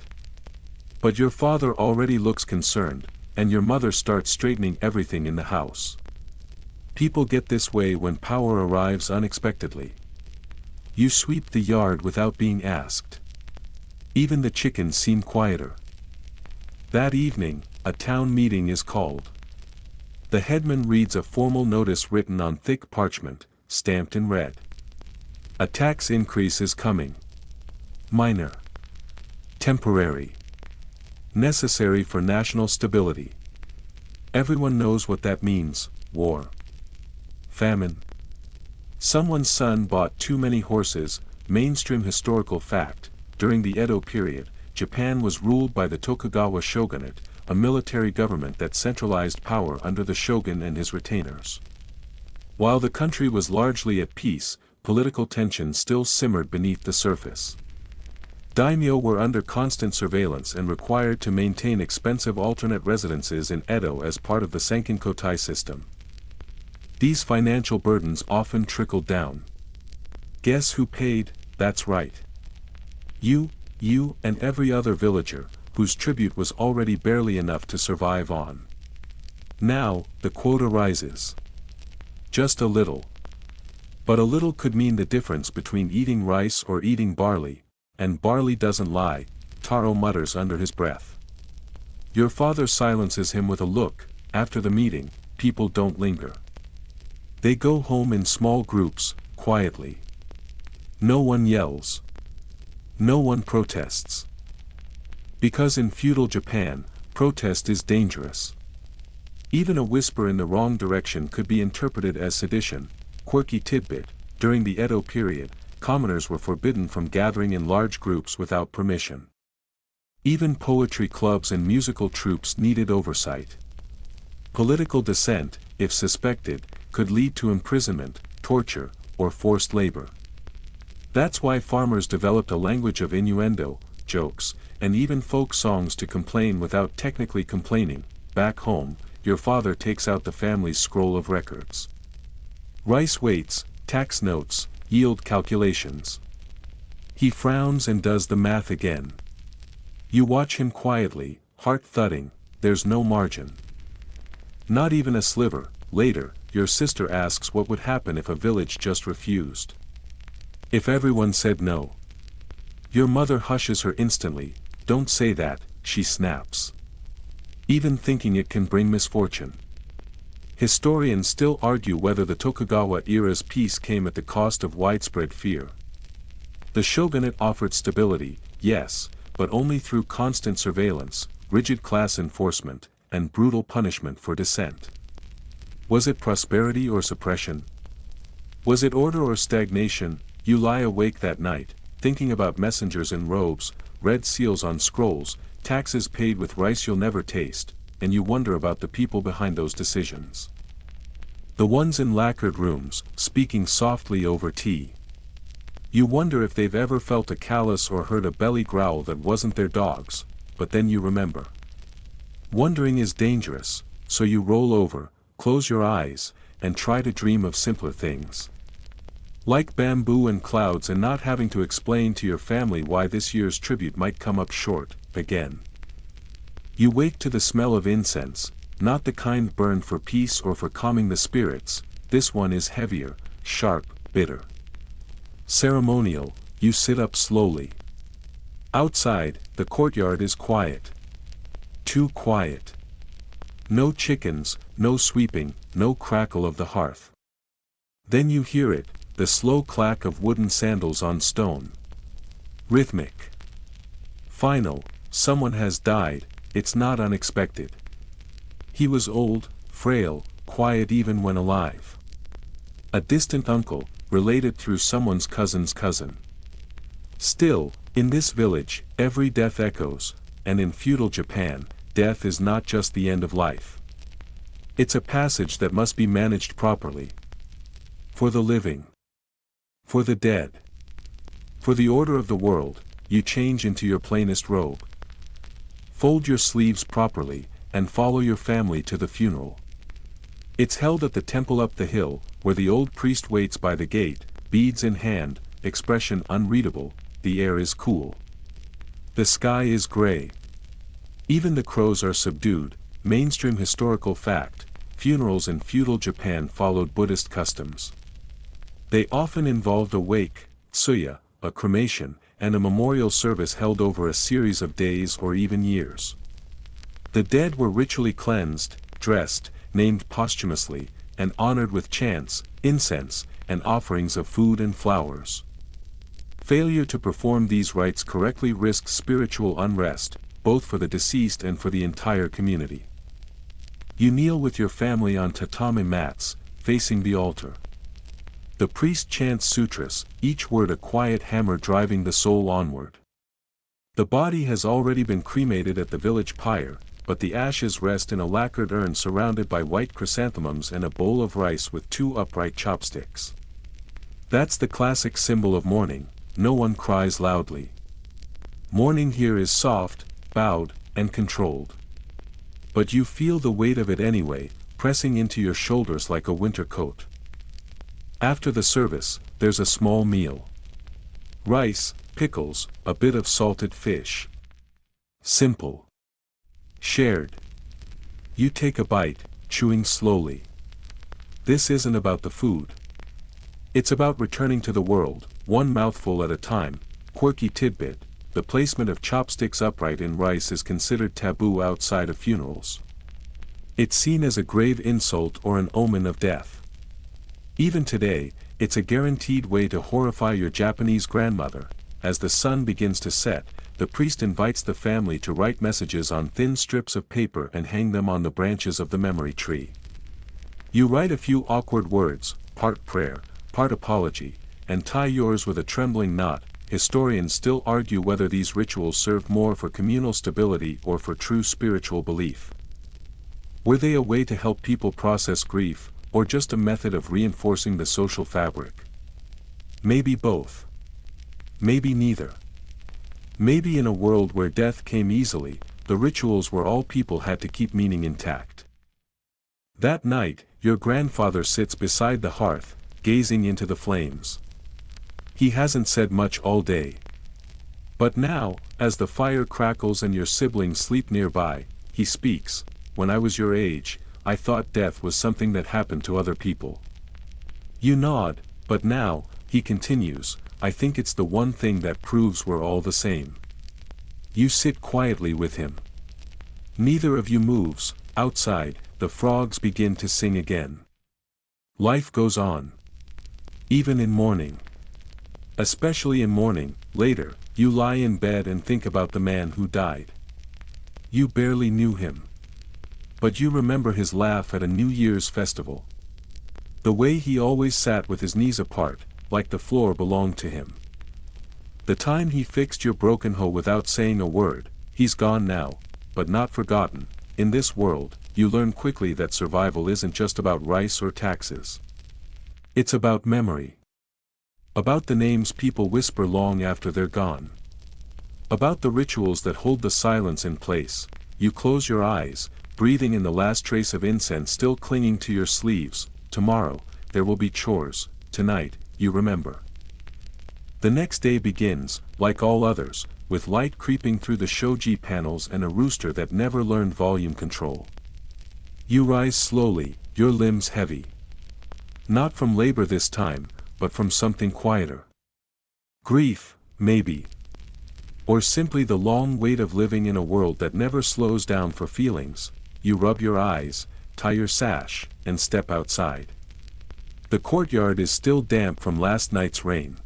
But your father already looks concerned, and your mother starts straightening everything in the house. People get this way when power arrives unexpectedly. You sweep the yard without being asked. Even the chickens seem quieter. That evening, a town meeting is called. The headman reads a formal notice written on thick parchment, stamped in red. A tax increase is coming. Minor. Temporary. Necessary for national stability. Everyone knows what that means: war, famine. Someone's son bought too many horses. Mainstream historical fact: during the Edo period, Japan was ruled by the Tokugawa shogunate, a military government that centralized power under the shogun and his retainers. While the country was largely at peace, political tension still simmered beneath the surface. Daimyo were under constant surveillance and required to maintain expensive alternate residences in Edo as part of the Senkinkotai system. These financial burdens often trickled down. Guess who paid? That's right. You, and every other villager, whose tribute was already barely enough to survive on. Now, the quota rises. Just a little. But a little could mean the difference between eating rice or eating barley, and barley doesn't lie, Taro mutters under his breath. Your father silences him with a look. After the meeting, people don't linger. They go home in small groups, quietly. No one yells. No one protests. Because in feudal Japan, protest is dangerous. Even a whisper in the wrong direction could be interpreted as sedition. Quirky tidbit: during the Edo period, commoners were forbidden from gathering in large groups without permission. Even poetry clubs and musical troupes needed oversight. Political dissent, if suspected, could lead to imprisonment, torture, or forced labor. That's why farmers developed a language of innuendo, jokes, and even folk songs to complain without technically complaining. Back home, your father takes out the family's scroll of records. Rice weights, tax notes, yield calculations. He frowns and does the math again. You watch him quietly, heart thudding. There's no margin. Not even a sliver. Later, your sister asks what would happen if a village just refused. If everyone said no. Your mother hushes her instantly. Don't say that, she snaps. Even thinking it can bring misfortune. Historians still argue whether the Tokugawa era's peace came at the cost of widespread fear. The shogunate offered stability, yes, but only through constant surveillance, rigid class enforcement, and brutal punishment for dissent. Was it prosperity or suppression? Was it order or stagnation? You lie awake that night, thinking about messengers in robes, red seals on scrolls, taxes paid with rice you'll never taste, and you wonder about the people behind those decisions. The ones in lacquered rooms, speaking softly over tea. You wonder if they've ever felt a callus or heard a belly growl that wasn't their dog's, but then you remember. Wondering is dangerous, so you roll over, close your eyes, and try to dream of simpler things. Like bamboo and clouds, and not having to explain to your family why this year's tribute might come up short, again. You wake to the smell of incense, not the kind burned for peace or for calming the spirits. This one is heavier, sharp, bitter. Ceremonial. You sit up slowly. Outside, the courtyard is quiet. Too quiet. No chickens, no sweeping, no crackle of the hearth. Then you hear it, the slow clack of wooden sandals on stone. Rhythmic. Final. Someone has died. It's not unexpected. He was old, frail, quiet even when alive. A distant uncle, related through someone's cousin's cousin. Still, in this village, every death echoes, and in feudal Japan, death is not just the end of life. It's a passage that must be managed properly. For the living. For the dead. For the order of the world, you change into your plainest robe. Fold your sleeves properly, and follow your family to the funeral. It's held at the temple up the hill, where the old priest waits by the gate, beads in hand, expression unreadable. The air is cool. The sky is gray. Even the crows are subdued. Mainstream historical fact: funerals in feudal Japan followed Buddhist customs. They often involved a wake, tsuya, a cremation, and a memorial service held over a series of days or even years. The dead were ritually cleansed, dressed, named posthumously, and honored with chants, incense, and offerings of food and flowers. Failure to perform these rites correctly risked spiritual unrest, both for the deceased and for the entire community. You kneel with your family on tatami mats, facing the altar. The priest chants sutras, each word a quiet hammer driving the soul onward. The body has already been cremated at the village pyre, but the ashes rest in a lacquered urn surrounded by white chrysanthemums and a bowl of rice with 2 upright chopsticks. That's the classic symbol of mourning. No one cries loudly. Mourning here is soft, bowed, and controlled. But you feel the weight of it anyway, pressing into your shoulders like a winter coat. After the service, there's a small meal. Rice, pickles, a bit of salted fish. Simple. Shared. You take a bite, chewing slowly. This isn't about the food. It's about returning to the world, one mouthful at a time. Quirky tidbit: the placement of chopsticks upright in rice is considered taboo outside of funerals. It's seen as a grave insult or an omen of death. Even today, it's a guaranteed way to horrify your Japanese grandmother. As the sun begins to set, the priest invites the family to write messages on thin strips of paper and hang them on the branches of the memory tree. You write a few awkward words, part prayer, part apology, and tie yours with a trembling knot. Historians still argue whether these rituals served more for communal stability or for true spiritual belief. Were they a way to help people process grief, or just a method of reinforcing the social fabric? Maybe both. Maybe neither. Maybe in a world where death came easily, the rituals were all people had to keep meaning intact. That night, your grandfather sits beside the hearth, gazing into the flames. He hasn't said much all day. But now, as the fire crackles and your siblings sleep nearby, he speaks. When I was your age, I thought death was something that happened to other people. You nod, but now, he continues, I think it's the one thing that proves we're all the same. You sit quietly with him. Neither of you moves. Outside, the frogs begin to sing again. Life goes on. Even in mourning. Especially in mourning. Later, you lie in bed and think about the man who died. You barely knew him. But you remember his laugh at a New Year's festival. The way he always sat with his knees apart, like the floor belonged to him. The time he fixed your broken hoe without saying a word. He's gone now, but not forgotten. In this world, you learn quickly that survival isn't just about rice or taxes. It's about memory. About the names people whisper long after they're gone. About the rituals that hold the silence in place. You close your eyes, breathing in the last trace of incense still clinging to your sleeves. Tomorrow, there will be chores. Tonight, you remember. The next day begins, like all others, with light creeping through the shoji panels and a rooster that never learned volume control. You rise slowly, your limbs heavy. Not from labor this time, but from something quieter. Grief, maybe. Or simply the long weight of living in a world that never slows down for feelings. You rub your eyes, tie your sash, and step outside. The courtyard is still damp from last night's rain.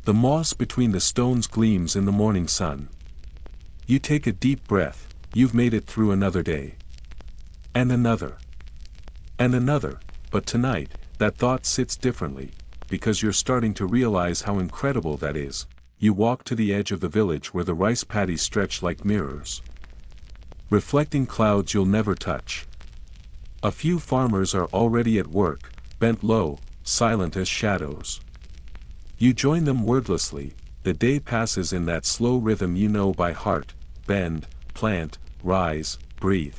The moss between the stones gleams in the morning sun. You take a deep breath. You've made it through another day. And another. And another, but tonight, that thought sits differently, because you're starting to realize how incredible that is. You walk to the edge of the village where the rice paddies stretch like mirrors. Reflecting clouds you'll never touch. A few farmers are already at work, bent low, silent as shadows. You join them wordlessly. The day passes in that slow rhythm you know by heart. Bend, plant, rise, breathe.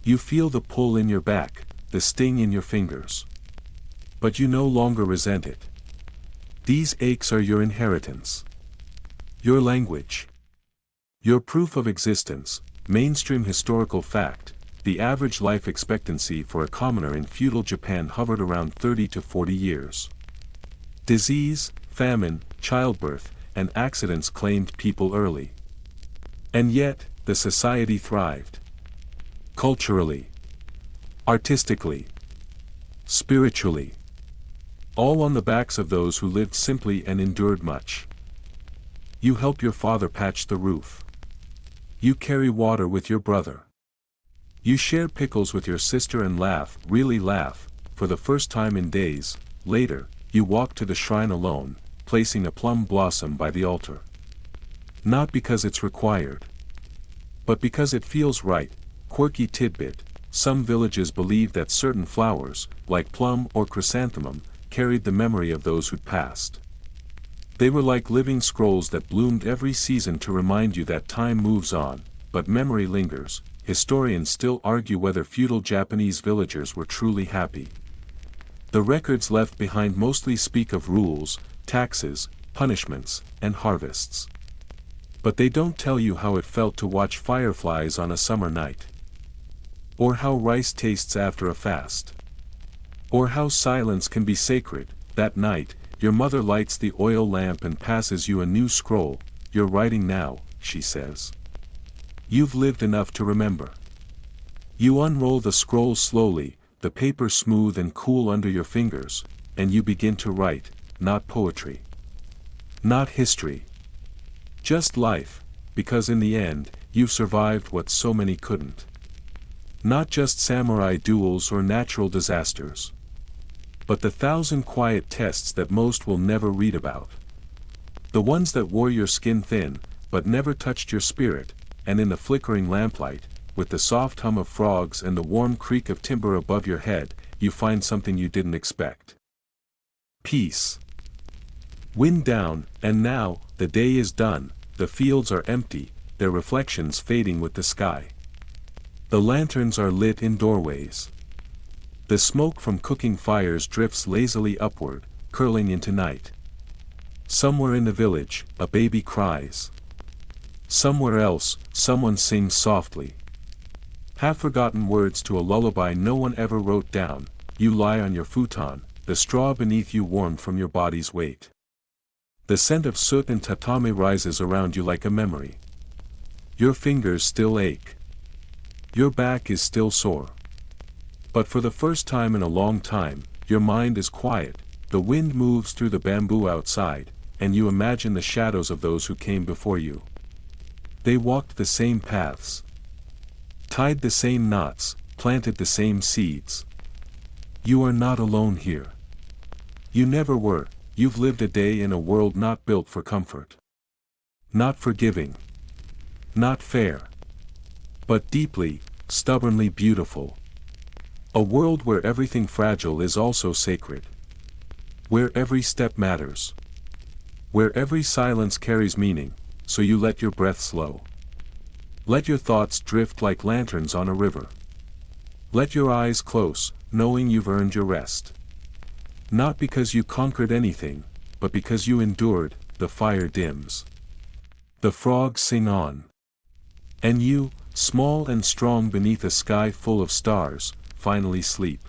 You feel the pull in your back, the sting in your fingers. But you no longer resent it. These aches are your inheritance. Your language. Your proof of existence. Mainstream historical fact. The average life expectancy for a commoner in feudal Japan hovered around 30 to 40 years. Disease, famine, childbirth, and accidents claimed people early. And yet, the society thrived. Culturally. Artistically. Spiritually. All on the backs of those who lived simply and endured much. You help your father patch the roof. You carry water with your brother. You share pickles with your sister and laugh, really laugh, for the first time in days. Later, you walk to the shrine alone, placing a plum blossom by the altar. Not because it's required, but because it feels right. Quirky tidbit: some villages believe that certain flowers, like plum or chrysanthemum, carried the memory of those who'd passed. They were like living scrolls that bloomed every season to remind you that time moves on, but memory lingers. Historians still argue whether feudal Japanese villagers were truly happy. The records left behind mostly speak of rules, taxes, punishments, and harvests. But they don't tell you how it felt to watch fireflies on a summer night. Or how rice tastes after a fast. Or how silence can be sacred. That night, your mother lights the oil lamp and passes you a new scroll. "You're writing now," she says. "You've lived enough to remember." You unroll the scroll slowly, the paper smooth and cool under your fingers, and you begin to write, not poetry. Not history. Just life, because in the end, you've survived what so many couldn't. Not just samurai duels or natural disasters, but the 1,000 quiet tests that most will never read about. The ones that wore your skin thin, but never touched your spirit, and in the flickering lamplight, with the soft hum of frogs and the warm creak of timber above your head, you find something you didn't expect. Peace. Wind down, and now, the day is done, the fields are empty, their reflections fading with the sky. The lanterns are lit in doorways. The smoke from cooking fires drifts lazily upward, curling into night. Somewhere in the village, a baby cries. Somewhere else, someone sings softly. Half-forgotten words to a lullaby no one ever wrote down. You lie on your futon, the straw beneath you warmed from your body's weight. The scent of soot and tatami rises around you like a memory. Your fingers still ache. Your back is still sore. But for the first time in a long time, your mind is quiet. The wind moves through the bamboo outside, and you imagine the shadows of those who came before you. They walked the same paths, tied the same knots, planted the same seeds. You are not alone here. You never were. You've lived a day in a world not built for comfort. Not forgiving. Not fair. But deeply, stubbornly beautiful. A world where everything fragile is also sacred. Where every step matters. Where every silence carries meaning, so you let your breath slow. Let your thoughts drift like lanterns on a river. Let your eyes close, knowing you've earned your rest. Not because you conquered anything, but because you endured. The fire dims. The frogs sing on. And you, small and strong beneath a sky full of stars, finally sleep.